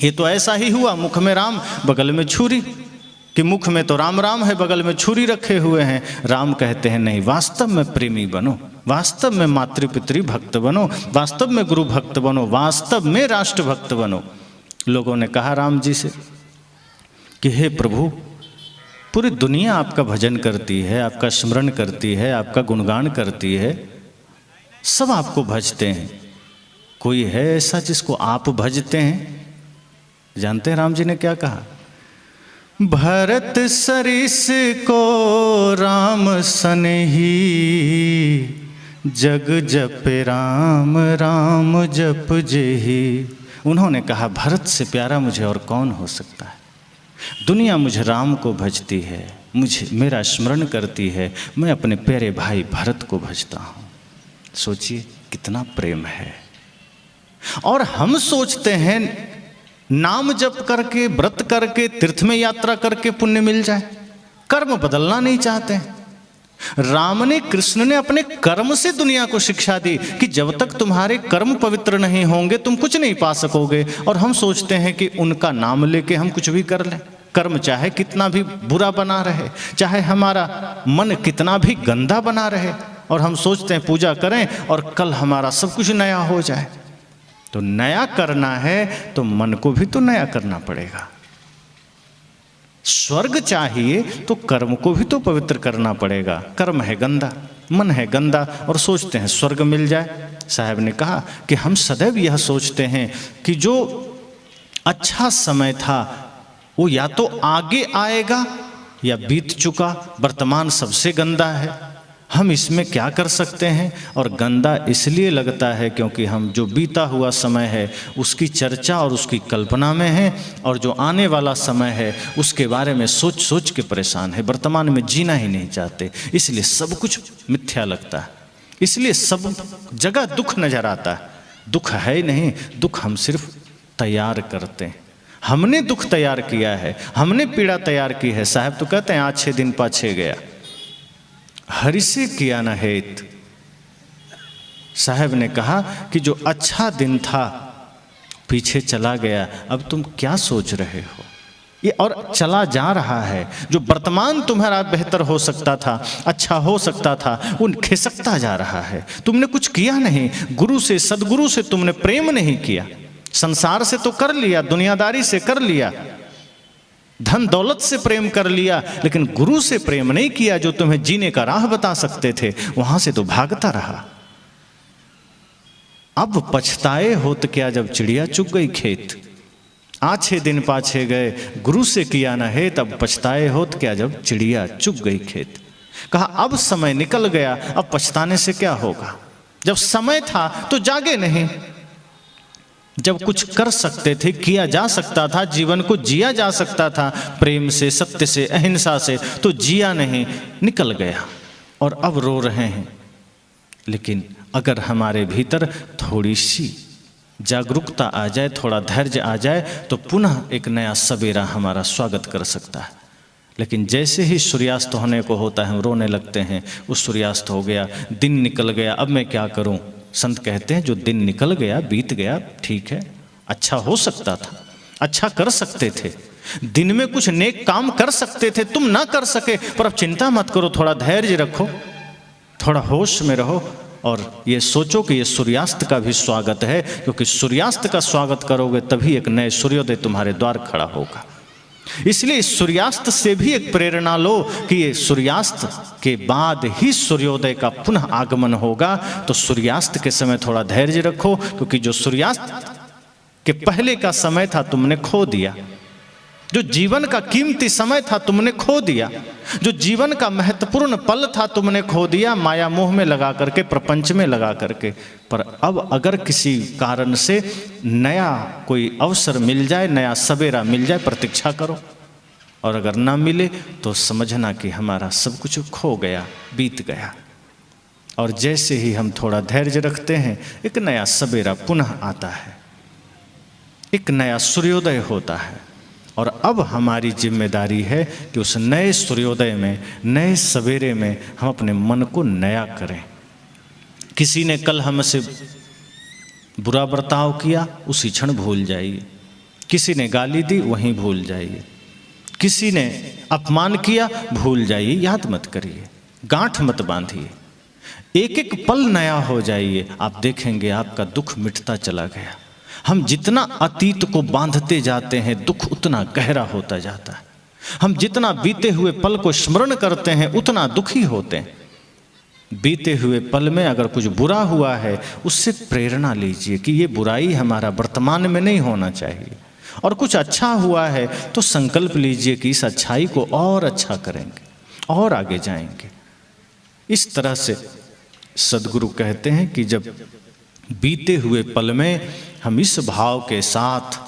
ये तो ऐसा ही हुआ, मुख में राम बगल में छुरी, कि मुख में तो राम राम है बगल में छुरी रखे हुए हैं। राम कहते हैं नहीं, वास्तव में प्रेमी बनो, वास्तव में मातृपितृ भक्त बनो, वास्तव में गुरु भक्त बनो, वास्तव में राष्ट्र भक्त बनो। लोगों ने कहा राम जी से कि हे प्रभु, पूरी दुनिया आपका भजन करती है, आपका स्मरण करती है, आपका गुणगान करती है, सब आपको भजते हैं, कोई है ऐसा जिसको आप भजते हैं। जानते हैं राम जी ने क्या कहा, भरत सरिस को राम सनही, जग जपे राम राम जप जेहि। उन्होंने कहा भरत से प्यारा मुझे और कौन हो सकता है। दुनिया मुझे राम को भजती है, मुझे मेरा स्मरण करती है, मैं अपने प्यारे भाई भरत को भजता हूँ। सोचिए कितना प्रेम है। और हम सोचते हैं नाम जप करके, व्रत करके, तीर्थ में यात्रा करके पुण्य मिल जाए। कर्म बदलना नहीं चाहते। राम ने, कृष्ण ने अपने कर्म से दुनिया को शिक्षा दी कि जब तक तुम्हारे कर्म पवित्र नहीं होंगे तुम कुछ नहीं पा सकोगे। और हम सोचते हैं कि उनका नाम लेके हम कुछ भी कर लें। कर्म चाहे कितना भी बुरा बना रहे, चाहे हमारा मन कितना भी गंदा बना रहे, और हम सोचते हैं पूजा करें और कल हमारा सब कुछ नया हो जाए। तो नया करना है तो मन को भी तो नया करना पड़ेगा। स्वर्ग चाहिए तो कर्म को भी तो पवित्र करना पड़ेगा। कर्म है गंदा, मन है गंदा, और सोचते हैं स्वर्ग मिल जाए। साहब ने कहा कि हम सदैव यह सोचते हैं कि जो अच्छा समय था वो या तो आगे आएगा या बीत चुका, वर्तमान सबसे गंदा है। हम इसमें क्या कर सकते हैं? और गंदा इसलिए लगता है क्योंकि हम जो बीता हुआ समय है उसकी चर्चा और उसकी कल्पना में है, और जो आने वाला समय है उसके बारे में सोच सोच के परेशान है। वर्तमान में जीना ही नहीं चाहते, इसलिए सब कुछ मिथ्या लगता है, इसलिए सब जगह दुख नजर आता है। दुख है ही नहीं, दुख हम सिर्फ तैयार करते हैं। हमने दुख तैयार किया है, हमने पीड़ा तैयार की है। साहब तो कहते हैं आज 6 दिन पाछे गया, हरि से किया न हेत। साहब ने कहा कि जो अच्छा दिन था पीछे चला गया, अब तुम क्या सोच रहे हो? ये और चला जा रहा है। जो वर्तमान तुम्हारा बेहतर हो सकता था, अच्छा हो सकता था, वो खिसकता जा रहा है। तुमने कुछ किया नहीं, गुरु से, सदगुरु से तुमने प्रेम नहीं किया। संसार से तो कर लिया, दुनियादारी से कर लिया, धन दौलत से प्रेम कर लिया, लेकिन गुरु से प्रेम नहीं किया जो तुम्हें जीने का राह बता सकते थे। वहां से तो भागता रहा। अब पछताए होत क्या जब चिड़िया चुग गई खेत। आज 6 दिन पाछे गए, गुरु से किया न है, तब पछताए होत क्या जब चिड़िया चुग गई खेत। कहा अब समय निकल गया, अब पछताने से क्या होगा। जब समय था तो जागे नहीं, जब कुछ कर सकते थे, किया जा सकता था, जीवन को जिया जा सकता था प्रेम से, सत्य से, अहिंसा से, तो जिया नहीं, निकल गया और अब रो रहे हैं। लेकिन अगर हमारे भीतर थोड़ी सी जागरूकता आ जाए, थोड़ा धैर्य आ जाए, तो पुनः एक नया सवेरा हमारा स्वागत कर सकता है। लेकिन जैसे ही सूर्यास्त होने को होता है हम रोने लगते हैं, उस सूर्यास्त हो गया, दिन निकल गया, अब मैं क्या करूं। संत कहते हैं जो दिन निकल गया, बीत गया, ठीक है, अच्छा हो सकता था, अच्छा कर सकते थे, दिन में कुछ नेक काम कर सकते थे, तुम ना कर सके, पर अब चिंता मत करो, थोड़ा धैर्य रखो, थोड़ा होश में रहो, और ये सोचो कि ये सूर्यास्त का भी स्वागत है, क्योंकि सूर्यास्त का स्वागत करोगे तभी एक नए सूर्योदय तुम्हारे द्वार खड़ा होगा। इसलिए सूर्यास्त से भी एक प्रेरणा लो कि ये सूर्यास्त के बाद ही सूर्योदय का पुनः आगमन होगा। तो सूर्यास्त के समय थोड़ा धैर्य रखो, क्योंकि जो सूर्यास्त के पहले का समय था तुमने खो दिया, जो जीवन का कीमती समय था तुमने खो दिया, जो जीवन का महत्वपूर्ण पल था तुमने खो दिया, माया मोह में लगा करके, प्रपंच में लगा करके। पर अब अगर किसी कारण से नया कोई अवसर मिल जाए, नया सवेरा मिल जाए, प्रतीक्षा करो, और अगर ना मिले तो समझना कि हमारा सब कुछ खो गया, बीत गया। और जैसे ही हम थोड़ा धैर्य रखते हैं, एक नया सवेरा पुनः आता है, एक नया सूर्योदय होता है। और अब हमारी जिम्मेदारी है कि उस नए सूर्योदय में, नए सवेरे में हम अपने मन को नया करें। किसी ने कल हमसे बुरा बर्ताव किया, उसी क्षण भूल जाइए। किसी ने गाली दी, वहीं भूल जाइए। किसी ने अपमान किया, भूल जाइए, याद मत करिए, गांठ मत बांधिए। एक एक पल नया हो जाइए, आप देखेंगे आपका दुख मिटता चला गया। हम जितना अतीत को बांधते जाते हैं, दुख उतना गहरा होता जाता है। हम जितना बीते हुए पल को स्मरण करते हैं, उतना दुखी होते हैं। बीते हुए पल में अगर कुछ बुरा हुआ है, उससे प्रेरणा लीजिए कि ये बुराई हमारा वर्तमान में नहीं होना चाहिए। और कुछ अच्छा हुआ है तो संकल्प लीजिए कि इस अच्छाई को और अच्छा करेंगे और आगे जाएंगे। इस तरह से सदगुरु कहते हैं कि जब बीते हुए पल में हम इस भाव के साथ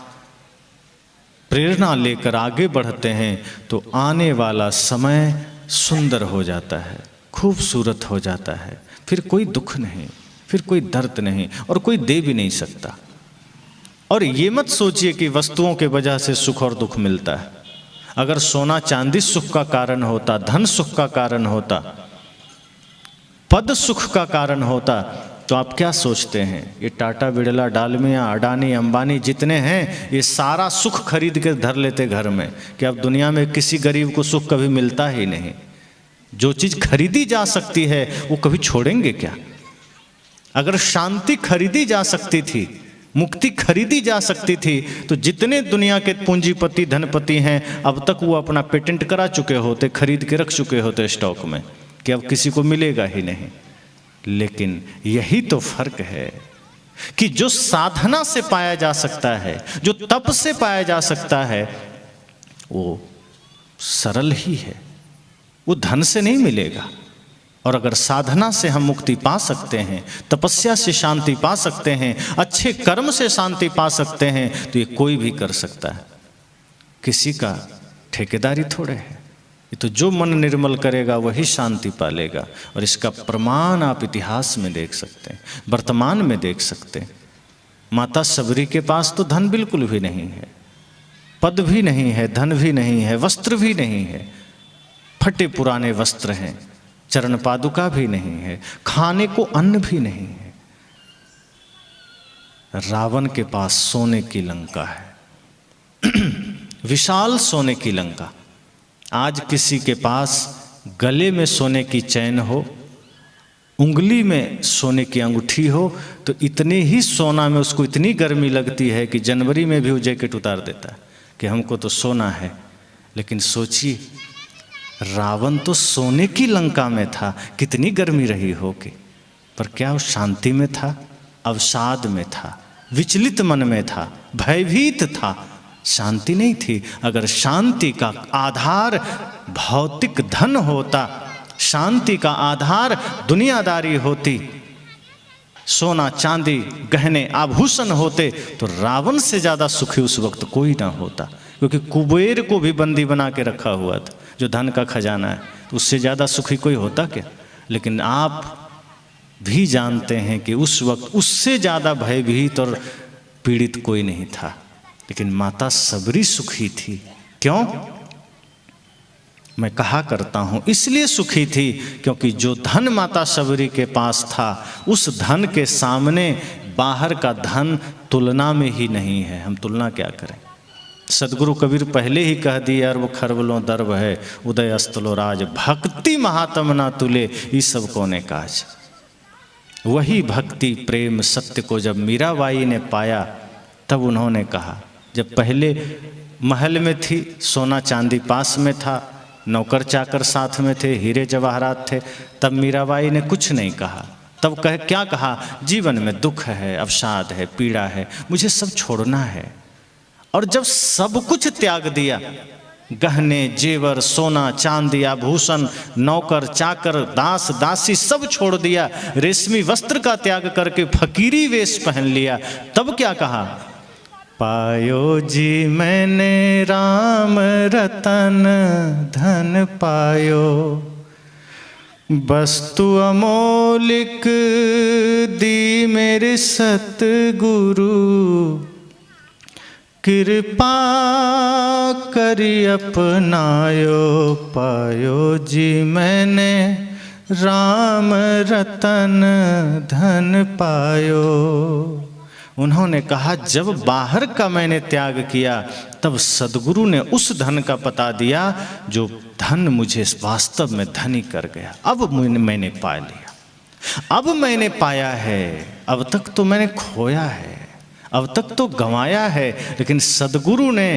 प्रेरणा लेकर आगे बढ़ते हैं तो आने वाला समय सुंदर हो जाता है, खूबसूरत हो जाता है। फिर कोई दुख नहीं, फिर कोई दर्द नहीं, और कोई दे भी नहीं सकता। और ये मत सोचिए कि वस्तुओं के वजह से सुख और दुख मिलता है। अगर सोना चांदी सुख का कारण होता, धन सुख का कारण होता, पद सुख का कारण होता, तो आप क्या सोचते हैं? ये टाटा, बिड़ला, डालमिया, अडानी, अंबानी जितने हैं, ये सारा सुख खरीद के धर लेते घर में कि अब दुनिया में किसी गरीब को सुख कभी मिलता ही नहीं। जो चीज़ खरीदी जा सकती है वो कभी छोड़ेंगे क्या? अगर शांति खरीदी जा सकती थी, मुक्ति खरीदी जा सकती थी, तो जितने दुनिया के पूंजीपति धनपति हैं अब तक वो अपना पेटेंट करा चुके होते, खरीद के रख चुके होते स्टॉक में कि अब किसी को मिलेगा ही नहीं। लेकिन यही तो फर्क है कि जो साधना से पाया जा सकता है, जो तप से पाया जा सकता है, वो सरल ही है, वो धन से नहीं मिलेगा। और अगर साधना से हम मुक्ति पा सकते हैं, तपस्या से शांति पा सकते हैं, अच्छे कर्म से शांति पा सकते हैं, तो ये कोई भी कर सकता है। किसी का ठेकेदारी थोड़े है। ये तो जो मन निर्मल करेगा वही शांति पालेगा। और इसका प्रमाण आप इतिहास में देख सकते हैं, वर्तमान में देख सकते हैं। माता सबरी के पास तो धन बिल्कुल भी नहीं है, पद भी नहीं है, धन भी नहीं है, वस्त्र भी नहीं है, फटे पुराने वस्त्र हैं, चरण पादुका भी नहीं है, खाने को अन्न भी नहीं है। रावण के पास सोने की लंका है, विशाल सोने की लंका। आज किसी के पास गले में सोने की चैन हो, उंगली में सोने की अंगूठी हो, तो इतने ही सोना में उसको इतनी गर्मी लगती है कि जनवरी में भी वो जैकेट उतार देता है कि हमको तो सोना है। लेकिन सोचिए, रावण तो सोने की लंका में था, कितनी गर्मी रही होगी, पर क्या वो शांति में था? अवसाद में था, विचलित मन में था, भयभीत था, शांति नहीं थी। अगर शांति का आधार भौतिक धन होता, शांति का आधार दुनियादारी होती, सोना चांदी गहने आभूषण होते, तो रावण से ज़्यादा सुखी उस वक्त कोई ना होता। क्योंकि कुबेर को भी बंदी बना के रखा हुआ था, जो धन का खजाना है, तो उससे ज़्यादा सुखी कोई होता क्या? लेकिन आप भी जानते हैं कि उस वक्त उससे ज़्यादा भयभीत और पीड़ित कोई नहीं था। लेकिन माता सबरी सुखी थी। क्यों? मैं कहा करता हूँ इसलिए सुखी थी क्योंकि जो धन माता सबरी के पास था, उस धन के सामने बाहर का धन तुलना में ही नहीं है। हम तुलना क्या करें? सदगुरु कबीर पहले ही कह दिए, अरब खरबलों दर्ब है, उदय अस्तलो राज, भक्ति महात्म ना तुले, ये सब कोने काज। वही भक्ति प्रेम सत्य को जब मीराबाई ने पाया, तब उन्होंने कहा, जब पहले महल में थी, सोना चांदी पास में था, नौकर चाकर साथ में थे, हीरे जवाहरात थे, तब मीराबाई ने कुछ नहीं कहा। तब क्या कहा? जीवन में दुख है, अवसाद है, पीड़ा है, मुझे सब छोड़ना है। और जब सब कुछ त्याग दिया, गहने जेवर, सोना चांदी आभूषण, नौकर चाकर, दास दासी सब छोड़ दिया, रेशमी वस्त्र का त्याग करके फकीरी वेश पहन लिया, तब क्या कहा? पायो जी मैंने राम रतन धन पायो, वस्तु अमोलिक दी मेरे सतगुरु, कृपा करी अपनायो, पायो जी मैंने राम रतन धन पायो। उन्होंने कहा, जब बाहर का मैंने त्याग किया, तब सदगुरु ने उस धन का पता दिया जो धन मुझे वास्तव में धनी कर गया। अब मैंने पा लिया, अब मैंने पाया है। अब तक तो मैंने खोया है, अब तक तो गंवाया है, लेकिन सदगुरु ने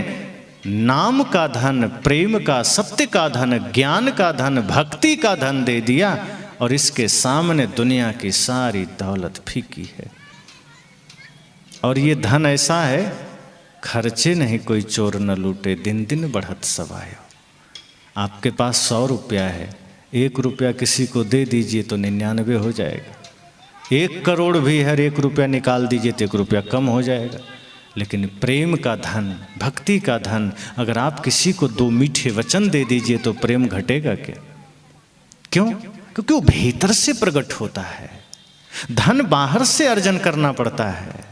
नाम का धन, प्रेम का, सत्य का धन, ज्ञान का धन, भक्ति का धन दे दिया, और इसके सामने दुनिया की सारी दौलत फीकी है। और ये धन ऐसा है, खर्चे नहीं कोई चोर न लूटे, दिन दिन बढ़त सवायो। आपके पास 100 रुपया है, 1 रुपया किसी को दे दीजिए तो 99 हो जाएगा। 1 करोड़ भी हर 1 रुपया निकाल दीजिए तो 1 रुपया कम हो जाएगा। लेकिन प्रेम का धन, भक्ति का धन, अगर आप किसी को 2 मीठे वचन दे दीजिए तो प्रेम घटेगा क्या? क्यों? क्योंकि वो भीतर से प्रकट होता है। धन बाहर से अर्जन करना पड़ता है।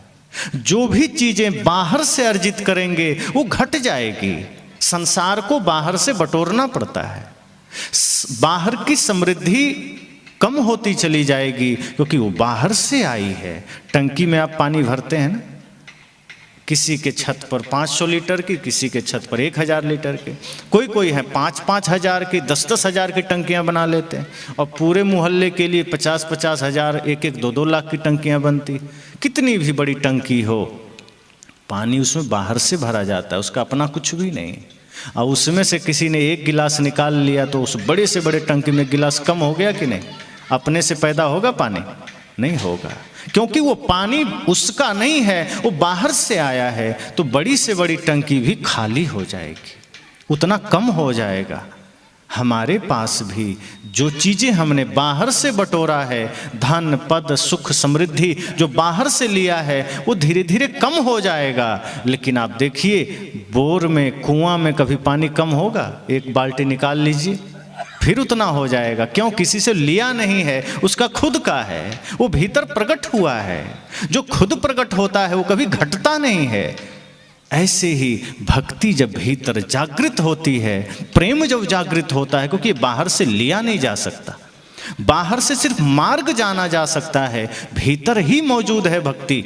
जो भी चीजें बाहर से अर्जित करेंगे वो घट जाएगी। संसार को बाहर से बटोरना पड़ता है। बाहर की समृद्धि कम होती चली जाएगी क्योंकि वो बाहर से आई है। टंकी में आप पानी भरते हैं ना, किसी के छत पर 500 लीटर की, किसी के छत पर 1000 लीटर के, कोई है 5-5 हज़ार की, 10-10 हज़ार की टंकियां बना लेते हैं। और पूरे मोहल्ले के लिए 50-50 हज़ार, 1-1, 2-2 लाख की टंकियां बनती। कितनी भी बड़ी टंकी हो, पानी उसमें बाहर से भरा जाता है, उसका अपना कुछ भी नहीं। और उसमें से किसी ने 1 गिलास निकाल लिया तो उस बड़े से बड़े टंकी में गिलास कम हो गया कि नहीं? अपने से पैदा होगा पानी? नहीं होगा, क्योंकि वो पानी उसका नहीं है, वो बाहर से आया है। तो बड़ी से बड़ी टंकी भी खाली हो जाएगी, उतना कम हो जाएगा। हमारे पास भी जो चीजें हमने बाहर से बटोरा है, धन, पद, सुख, समृद्धि जो बाहर से लिया है, वो धीरे धीरे कम हो जाएगा। लेकिन आप देखिए, बोर में, कुआं में कभी पानी कम होगा? 1 बाल्टी निकाल लीजिए, फिर उतना हो जाएगा। क्यों? किसी से लिया नहीं है, उसका खुद का है, वो भीतर प्रकट हुआ है। जो खुद प्रकट होता है वो कभी घटता नहीं है। ऐसे ही भक्ति जब भीतर जागृत होती है, प्रेम जब जागृत होता है, क्योंकि बाहर से लिया नहीं जा सकता, बाहर से सिर्फ मार्ग जाना जा सकता है, भीतर ही मौजूद है भक्ति।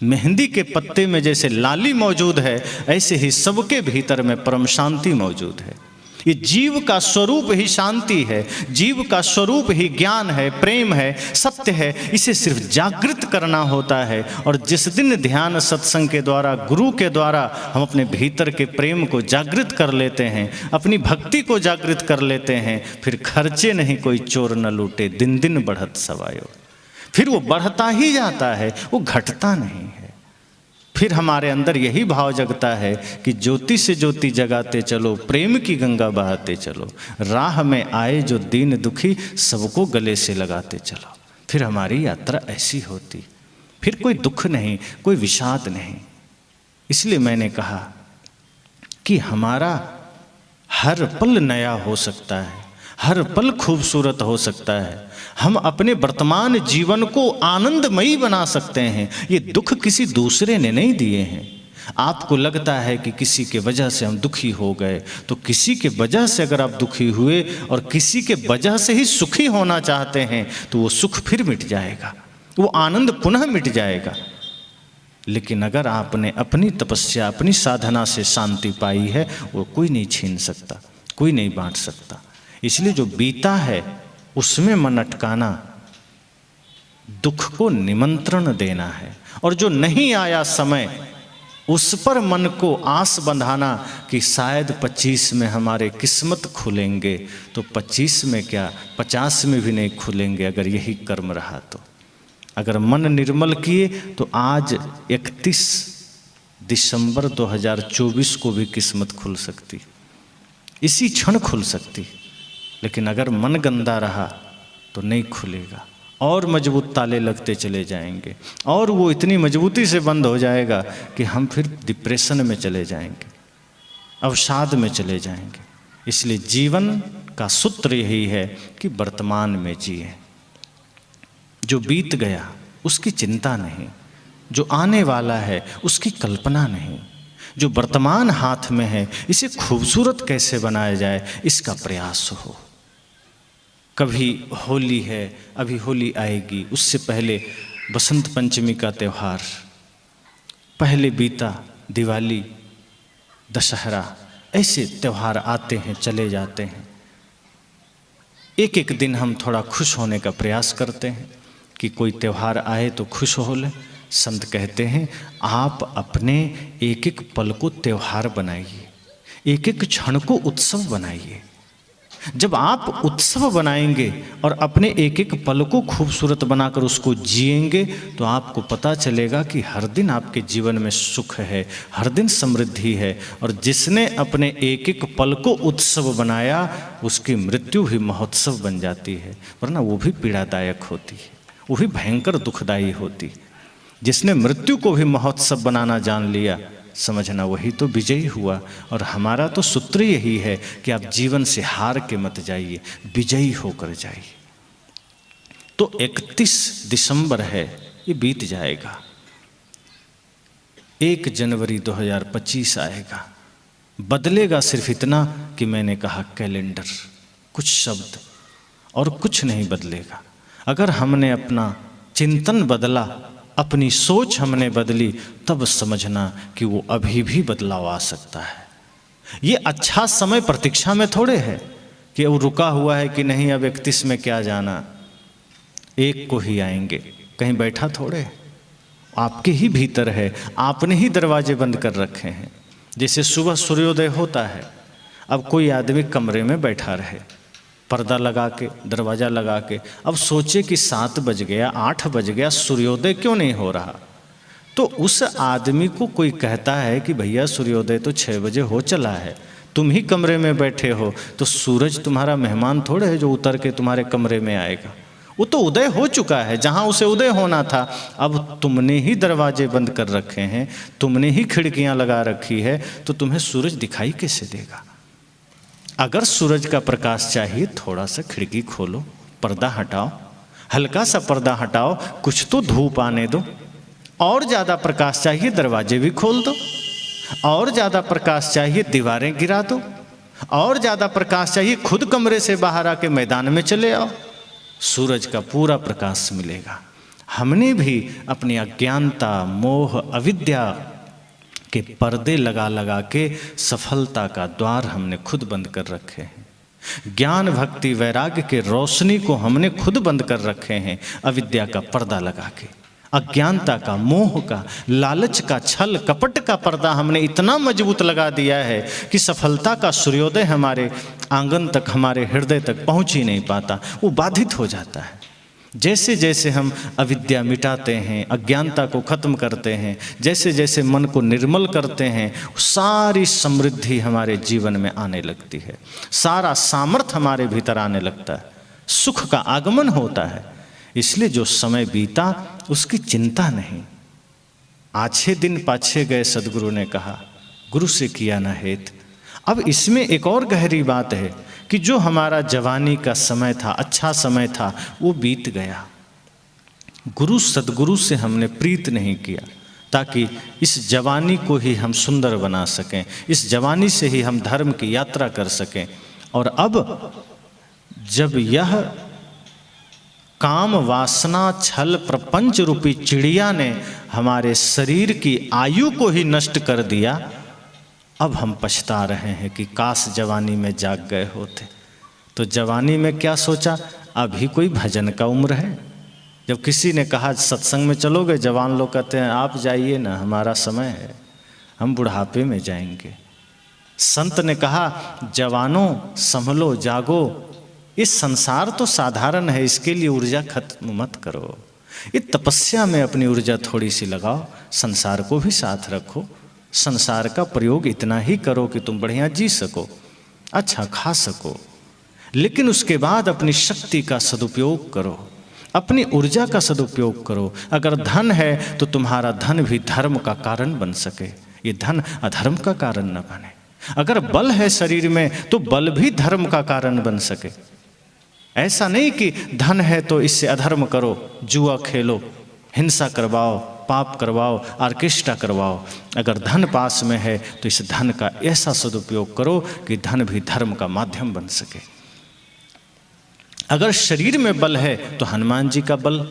मेहंदी के पत्ते में जैसे लाली मौजूद है, ऐसे ही सबके भीतर में परम शांति मौजूद है। ये जीव का स्वरूप ही शांति है, जीव का स्वरूप ही ज्ञान है, प्रेम है, सत्य है। इसे सिर्फ जागृत करना होता है। और जिस दिन ध्यान सत्संग के द्वारा, गुरु के द्वारा हम अपने भीतर के प्रेम को जागृत कर लेते हैं, अपनी भक्ति को जागृत कर लेते हैं, फिर खर्चे नहीं कोई चोर न लूटे, दिन दिन बढ़त सवायो। फिर वो बढ़ता ही जाता है, वो घटता नहीं है। फिर हमारे अंदर यही भाव जगता है कि ज्योति से ज्योति जगाते चलो, प्रेम की गंगा बहाते चलो, राह में आए जो दीन दुखी सबको गले से लगाते चलो। फिर हमारी यात्रा ऐसी होती, फिर कोई दुख नहीं, कोई विषाद नहीं। इसलिए मैंने कहा कि हमारा हर पल नया हो सकता है, हर पल खूबसूरत हो सकता है। हम अपने वर्तमान जीवन को आनंदमयी बना सकते हैं। ये दुख किसी दूसरे ने नहीं दिए हैं। आपको लगता है कि किसी के वजह से हम दुखी हो गए, तो किसी के वजह से अगर आप दुखी हुए और किसी के वजह से ही सुखी होना चाहते हैं, तो वो सुख फिर मिट जाएगा, वो आनंद पुनः मिट जाएगा। लेकिन अगर आपने अपनी तपस्या, अपनी साधना से शांति पाई है, वो कोई नहीं छीन सकता, कोई नहीं बांट सकता। इसलिए जो बीता है उसमें मन अटकाना, दुख को निमंत्रण देना है। और जो नहीं आया समय, उस पर मन को आस बंधाना कि शायद 25 में हमारे किस्मत खुलेंगे, तो 25 में क्या 50 में भी नहीं खुलेंगे अगर यही कर्म रहा तो। अगर मन निर्मल किए तो आज 31 दिसंबर 2024 को भी किस्मत खुल सकती, इसी क्षण खुल सकती। लेकिन अगर मन गंदा रहा तो नहीं खुलेगा, और मजबूत ताले लगते चले जाएंगे, और वो इतनी मजबूती से बंद हो जाएगा कि हम फिर डिप्रेशन में चले जाएंगे, अवसाद में चले जाएंगे। इसलिए जीवन का सूत्र यही है कि वर्तमान में जिए। जो बीत गया उसकी चिंता नहीं, जो आने वाला है उसकी कल्पना नहीं, जो वर्तमान हाथ में है इसे खूबसूरत कैसे बनाया जाए, इसका प्रयास हो। कभी होली है, अभी होली आएगी, उससे पहले बसंत पंचमी का त्यौहार, पहले बीता दिवाली, दशहरा, ऐसे त्यौहार आते हैं चले जाते हैं। एक एक दिन हम थोड़ा खुश होने का प्रयास करते हैं कि कोई त्यौहार आए तो खुश हो ले। संत कहते हैं आप अपने एक एक पल को त्यौहार बनाइए, एक एक क्षण को उत्सव बनाइए। जब आप उत्सव बनाएंगे और अपने एक एक पल को खूबसूरत बनाकर उसको जिएंगे तो आपको पता चलेगा कि हर दिन आपके जीवन में सुख है, हर दिन समृद्धि है। और जिसने अपने एक एक पल को उत्सव बनाया उसकी मृत्यु भी महोत्सव बन जाती है, वरना वो भी पीड़ादायक होती है, वो भी भयंकर दुखदायी होती। जिसने मृत्यु को भी महोत्सव बनाना जान लिया, समझना वही तो विजयी हुआ। और हमारा तो सूत्र यही है कि आप जीवन से हार के मत जाइए, विजयी होकर जाइए। तो 31 दिसंबर है, ये बीत जाएगा। 1 जनवरी 2025 आएगा। बदलेगा सिर्फ इतना कि मैंने कहा कैलेंडर, कुछ शब्द और कुछ नहीं बदलेगा। अगर हमने अपना चिंतन बदला, अपनी सोच हमने बदली, तब समझना कि वो अभी भी बदलाव आ सकता है। ये अच्छा समय प्रतीक्षा में थोड़े है कि वो रुका हुआ है कि नहीं अब 31 में क्या जाना, 1 को ही आएंगे, कहीं बैठा थोड़े, आपके ही भीतर है। आपने ही दरवाजे बंद कर रखे हैं। जैसे सुबह सूर्योदय होता है, अब कोई आदमी कमरे में बैठा रहे, पर्दा लगा के, दरवाज़ा लगा के, अब सोचे कि 7 बज गया, 8 बज गया, सूर्योदय क्यों नहीं हो रहा। तो उस आदमी को कोई कहता है कि भैया सूर्योदय तो 6 बजे हो चला है, तुम ही कमरे में बैठे हो, तो सूरज तुम्हारा मेहमान थोड़े है जो उतर के तुम्हारे कमरे में आएगा। वो तो उदय हो चुका है जहाँ उसे उदय होना था। अब तुमने ही दरवाजे बंद कर रखे हैं, तुमने ही खिड़कियाँ लगा रखी है, तो तुम्हें सूरज दिखाई कैसे देगा। अगर सूरज का प्रकाश चाहिए, थोड़ा सा खिड़की खोलो, पर्दा हटाओ, हल्का सा पर्दा हटाओ, कुछ तो धूप आने दो। और ज़्यादा प्रकाश चाहिए, दरवाजे भी खोल दो। और ज़्यादा प्रकाश चाहिए, दीवारें गिरा दो। और ज़्यादा प्रकाश चाहिए, खुद कमरे से बाहर आके मैदान में चले आओ, सूरज का पूरा प्रकाश मिलेगा। हमने भी अपनी अज्ञानता, मोह, अविद्या के पर्दे लगा लगा के सफलता का द्वार हमने खुद बंद कर रखे हैं। ज्ञान, भक्ति, वैराग्य के रोशनी को हमने खुद बंद कर रखे हैं, अविद्या का पर्दा लगा के। अज्ञानता का, मोह का, लालच का, छल कपट का पर्दा हमने इतना मजबूत लगा दिया है कि सफलता का सूर्योदय हमारे आंगन तक, हमारे हृदय तक पहुंच ही नहीं पाता, वो बाधित हो जाता है। जैसे जैसे हम अविद्या मिटाते हैं, अज्ञानता को खत्म करते हैं, जैसे जैसे मन को निर्मल करते हैं, सारी समृद्धि हमारे जीवन में आने लगती है, सारा सामर्थ्य हमारे भीतर आने लगता है, सुख का आगमन होता है। इसलिए जो समय बीता उसकी चिंता नहीं। आछे दिन पाछे गए, सदगुरु ने कहा, गुरु से किया न हेत। अब इसमें एक और गहरी बात है कि जो हमारा जवानी का समय था, अच्छा समय था, वो बीत गया। गुरु सदगुरु से हमने प्रीत नहीं किया ताकि इस जवानी को ही हम सुंदर बना सकें, इस जवानी से ही हम धर्म की यात्रा कर सकें। और अब जब यह काम, वासना, छल, प्रपंच रूपी चिड़िया ने हमारे शरीर की आयु को ही नष्ट कर दिया, अब हम पछता रहे हैं कि काश जवानी में जाग गए होते। तो जवानी में क्या सोचा, अभी कोई भजन का उम्र है। जब किसी ने कहा सत्संग में चलोगे, जवान लोग कहते हैं आप जाइए ना, हमारा समय है, हम बुढ़ापे में जाएंगे। संत ने कहा जवानों संभलो, जागो, इस संसार तो साधारण है, इसके लिए ऊर्जा खत्म मत करो। ये तपस्या में अपनी ऊर्जा थोड़ी सी लगाओ, संसार को भी साथ रखो। संसार का प्रयोग इतना ही करो कि तुम बढ़िया जी सको, अच्छा खा सको, लेकिन उसके बाद अपनी शक्ति का सदुपयोग करो, अपनी ऊर्जा का सदुपयोग करो। अगर धन है तो तुम्हारा धन भी धर्म का कारण बन सके, ये धन अधर्म का कारण न बने। अगर बल है शरीर में तो बल भी धर्म का कारण बन सके। ऐसा नहीं कि धन है तो इससे अधर्म करो, जुआ खेलो, हिंसा करवाओ, पाप करवाओ, ऑर्केस्ट्रा करवाओ। अगर धन पास में है तो इस धन का ऐसा सदुपयोग करो कि धन भी धर्म का माध्यम बन सके। अगर शरीर में बल है तो हनुमान जी का बल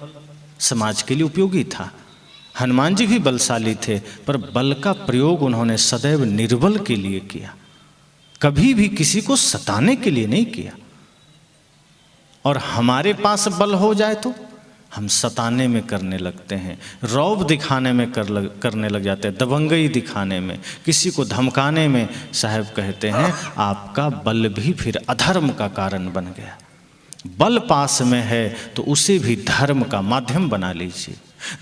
समाज के लिए उपयोगी था। हनुमान जी भी बलशाली थे, पर बल का प्रयोग उन्होंने सदैव निर्बल के लिए किया, कभी भी किसी को सताने के लिए नहीं किया। और हमारे पास बल हो जाए तो हम सताने में करने लगते हैं, रौब दिखाने में करने लग जाते हैं, दबंगई दिखाने में, किसी को धमकाने में। साहब कहते हैं आपका बल भी फिर अधर्म का कारण बन गया। बल पास में है तो उसे भी धर्म का माध्यम बना लीजिए,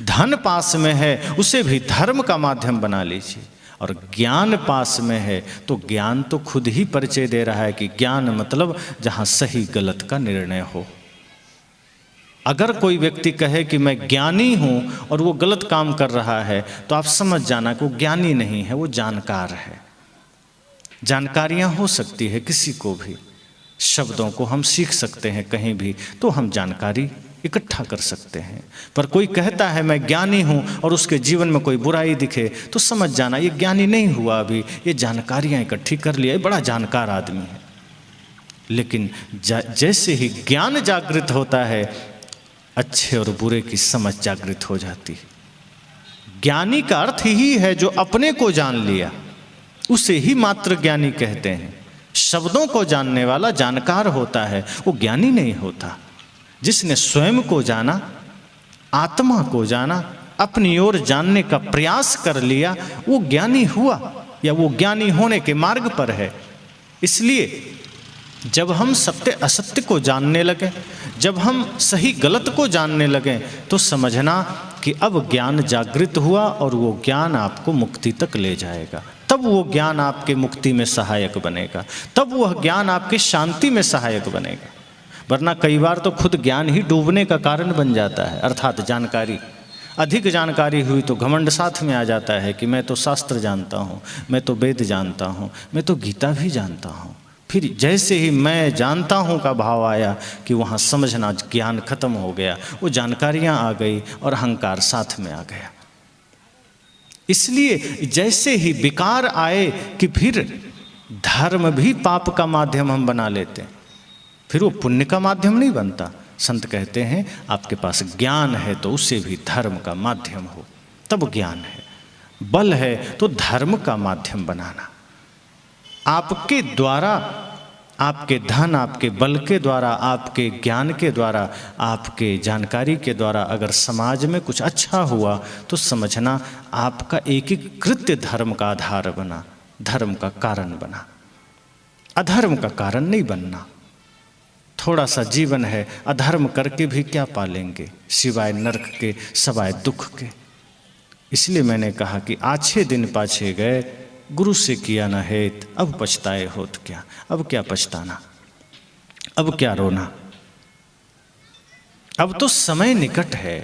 धन पास में है उसे भी धर्म का माध्यम बना लीजिए, और ज्ञान पास में है तो ज्ञान तो खुद ही परिचय दे रहा है कि ज्ञान मतलब जहाँ सही गलत का निर्णय हो। अगर कोई व्यक्ति कहे कि मैं ज्ञानी हूँ और वो गलत काम कर रहा है तो आप समझ जाना कि वो ज्ञानी नहीं है, वो जानकार है। जानकारियाँ हो सकती है किसी को भी, शब्दों को हम सीख सकते हैं कहीं भी, तो हम जानकारी इकट्ठा कर सकते हैं। पर कोई कहता है मैं ज्ञानी हूँ और उसके जीवन में कोई बुराई दिखे तो समझ जाना ये ज्ञानी नहीं हुआ, अभी ये जानकारियाँ इकट्ठी कर लिया, ये बड़ा जानकार आदमी है। लेकिन जैसे ही ज्ञान जागृत होता है, अच्छे और बुरे की समझ जागृत हो जाती है। ज्ञानी का अर्थ ही है जो अपने को जान लिया, उसे ही मात्र ज्ञानी कहते हैं। शब्दों को जानने वाला जानकार होता है, वो ज्ञानी नहीं होता। जिसने स्वयं को जाना, आत्मा को जाना, अपनी ओर जानने का प्रयास कर लिया, वो ज्ञानी हुआ या वो ज्ञानी होने के मार्ग पर है। इसलिए जब हम सत्य असत्य को जानने लगे, जब हम सही गलत को जानने लगे, तो समझना कि अब ज्ञान जागृत हुआ और वो ज्ञान आपको मुक्ति तक ले जाएगा। तब वो ज्ञान आपके मुक्ति में सहायक बनेगा, तब वह ज्ञान आपकी शांति में सहायक बनेगा। वरना कई बार तो खुद ज्ञान ही डूबने का कारण बन जाता है। अर्थात जानकारी, अधिक जानकारी हुई तो घमंड साथ में आ जाता है कि मैं तो शास्त्र जानता हूँ, मैं तो वेद जानता हूँ, मैं तो गीता भी जानता हूँ। फिर जैसे ही मैं जानता हूँ का भाव आया कि वहाँ समझना ज्ञान खत्म हो गया, वो जानकारियाँ आ गई और अहंकार साथ में आ गया। इसलिए जैसे ही विकार आए कि फिर धर्म भी पाप का माध्यम हम बना लेते हैं, फिर वो पुण्य का माध्यम नहीं बनता। संत कहते हैं आपके पास ज्ञान है तो उससे भी धर्म का माध्यम हो, तब ज्ञान है। बल है तो धर्म का माध्यम बनाना। आपके द्वारा, आपके धन, आपके बल के द्वारा, आपके ज्ञान के द्वारा, आपके जानकारी के द्वारा अगर समाज में कुछ अच्छा हुआ तो समझना आपका एक एक कृत्य धर्म का आधार बना, धर्म का कारण बना, अधर्म का कारण नहीं बनना। थोड़ा सा जीवन है, अधर्म करके भी क्या पालेंगे सिवाय नरक के, सवाय दुख के। इसलिए मैंने कहा कि आछे दिन पाछे गए, गुरु से किया न हेत, अब पछताए होत क्या। अब क्या पछताना, अब क्या रोना, अब तो समय निकट है।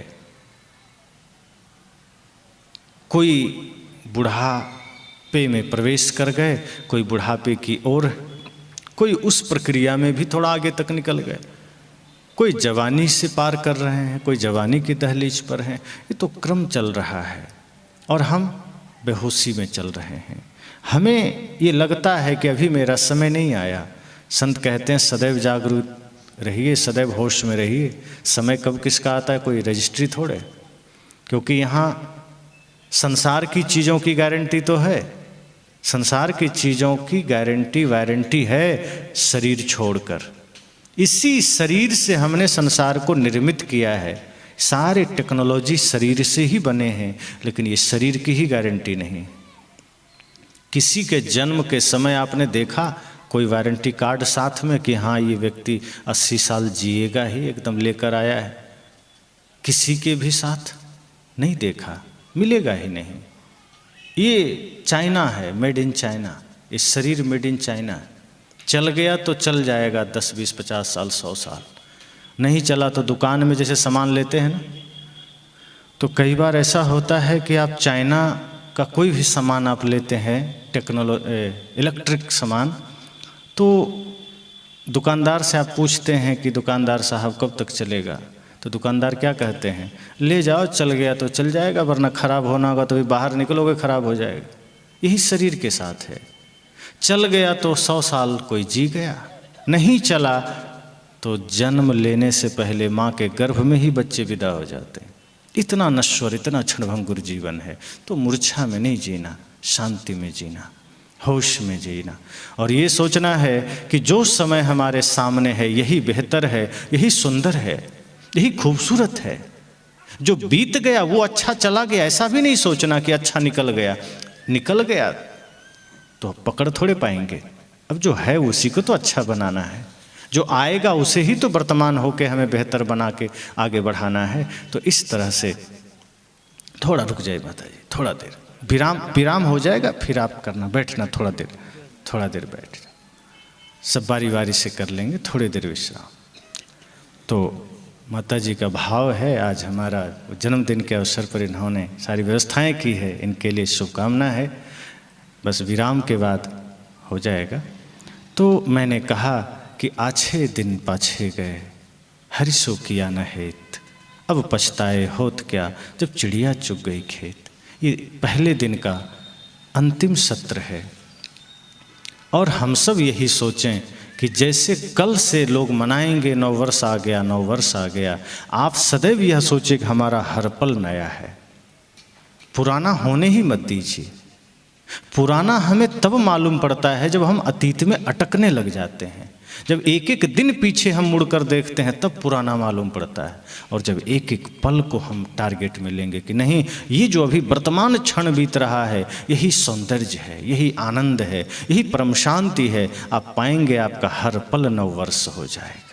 कोई बुढ़ापे में प्रवेश कर गए, कोई बुढ़ापे की ओर, कोई उस प्रक्रिया में भी थोड़ा आगे तक निकल गए, कोई जवानी से पार कर रहे हैं, कोई जवानी की दहलीज पर हैं। ये तो क्रम चल रहा है और हम बेहोशी में चल रहे हैं। हमें ये लगता है कि अभी मेरा समय नहीं आया। संत कहते हैं सदैव जागरूक रहिए, सदैव होश में रहिए। समय कब किसका आता है कोई रजिस्ट्री थोड़े, क्योंकि यहाँ संसार की चीज़ों की गारंटी तो है, संसार की चीज़ों की गारंटी वारंटी है शरीर छोड़कर। इसी शरीर से हमने संसार को निर्मित किया है। सारे टेक्नोलॉजी शरीर से ही बने हैं, लेकिन ये शरीर की ही गारंटी नहीं। किसी के जन्म के समय आपने देखा कोई वारंटी कार्ड साथ में कि हाँ ये व्यक्ति 80 साल जिएगा ही, एकदम लेकर आया है? किसी के भी साथ नहीं देखा, मिलेगा ही नहीं। ये चाइना है, मेड इन चाइना, ये शरीर मेड इन चाइना है। चल गया तो चल जाएगा 10, 20, 50 साल, 100 साल। नहीं चला तो दुकान में जैसे सामान लेते हैं ना, तो कई बार ऐसा होता है कि आप चाइना का कोई भी सामान आप लेते हैं, इलेक्ट्रिक सामान, तो दुकानदार से आप पूछते हैं कि दुकानदार साहब कब तक चलेगा, तो दुकानदार क्या कहते हैं, ले जाओ, चल गया तो चल जाएगा, वरना ख़राब होना होगा तो भी बाहर निकलोगे ख़राब हो जाएगा। यही शरीर के साथ है। चल गया तो 100 साल कोई जी गया, नहीं चला तो जन्म लेने से पहले माँ के गर्भ में ही बच्चे विदा हो जाते हैं। इतना नश्वर, इतना क्षणभंगुर जीवन है। तो मूर्छा में नहीं जीना, शांति में जीना, होश में जीना, और ये सोचना है कि जो समय हमारे सामने है यही बेहतर है, यही सुंदर है, यही खूबसूरत है। जो बीत गया वो अच्छा चला गया, ऐसा भी नहीं सोचना कि अच्छा निकल गया। निकल गया तो अब पकड़ थोड़े पाएंगे, अब जो है उसी को तो अच्छा बनाना है, जो आएगा उसे ही तो वर्तमान होके हमें बेहतर बना के आगे बढ़ाना है। तो इस तरह से थोड़ा रुक जाए माता जी, थोड़ा देर विराम हो जाएगा, फिर आप करना, बैठना थोड़ा देर बैठ, सब बारी बारी से कर लेंगे, थोड़ी देर विश्राम। तो माता जी का भाव है, आज हमारा जन्मदिन के अवसर पर इन्होंने सारी व्यवस्थाएं की है, इनके लिए शुभकामना है। बस विराम के बाद हो जाएगा। तो मैंने कहा कि आछे दिन पाछे गए, हरिसो किया न हेत, अब पछताए होत क्या, जब चिड़िया चुग गई खेत। ये पहले दिन का अंतिम सत्र है और हम सब यही सोचें कि जैसे कल से लोग मनाएंगे नव वर्ष आ गया, नव वर्ष आ गया, आप सदैव यह सोचें कि हमारा हर पल नया है। पुराना होने ही मत दीजिए। पुराना हमें तब मालूम पड़ता है जब हम अतीत में अटकने लग जाते हैं, जब एक एक दिन पीछे हम मुड़कर देखते हैं तब पुराना मालूम पड़ता है। और जब एक एक पल को हम टारगेट में लेंगे कि नहीं, ये जो अभी वर्तमान क्षण बीत रहा है यही सौंदर्य है, यही आनंद है, यही परम शांति है, आप पाएंगे आपका हर पल नव वर्ष हो जाएगा।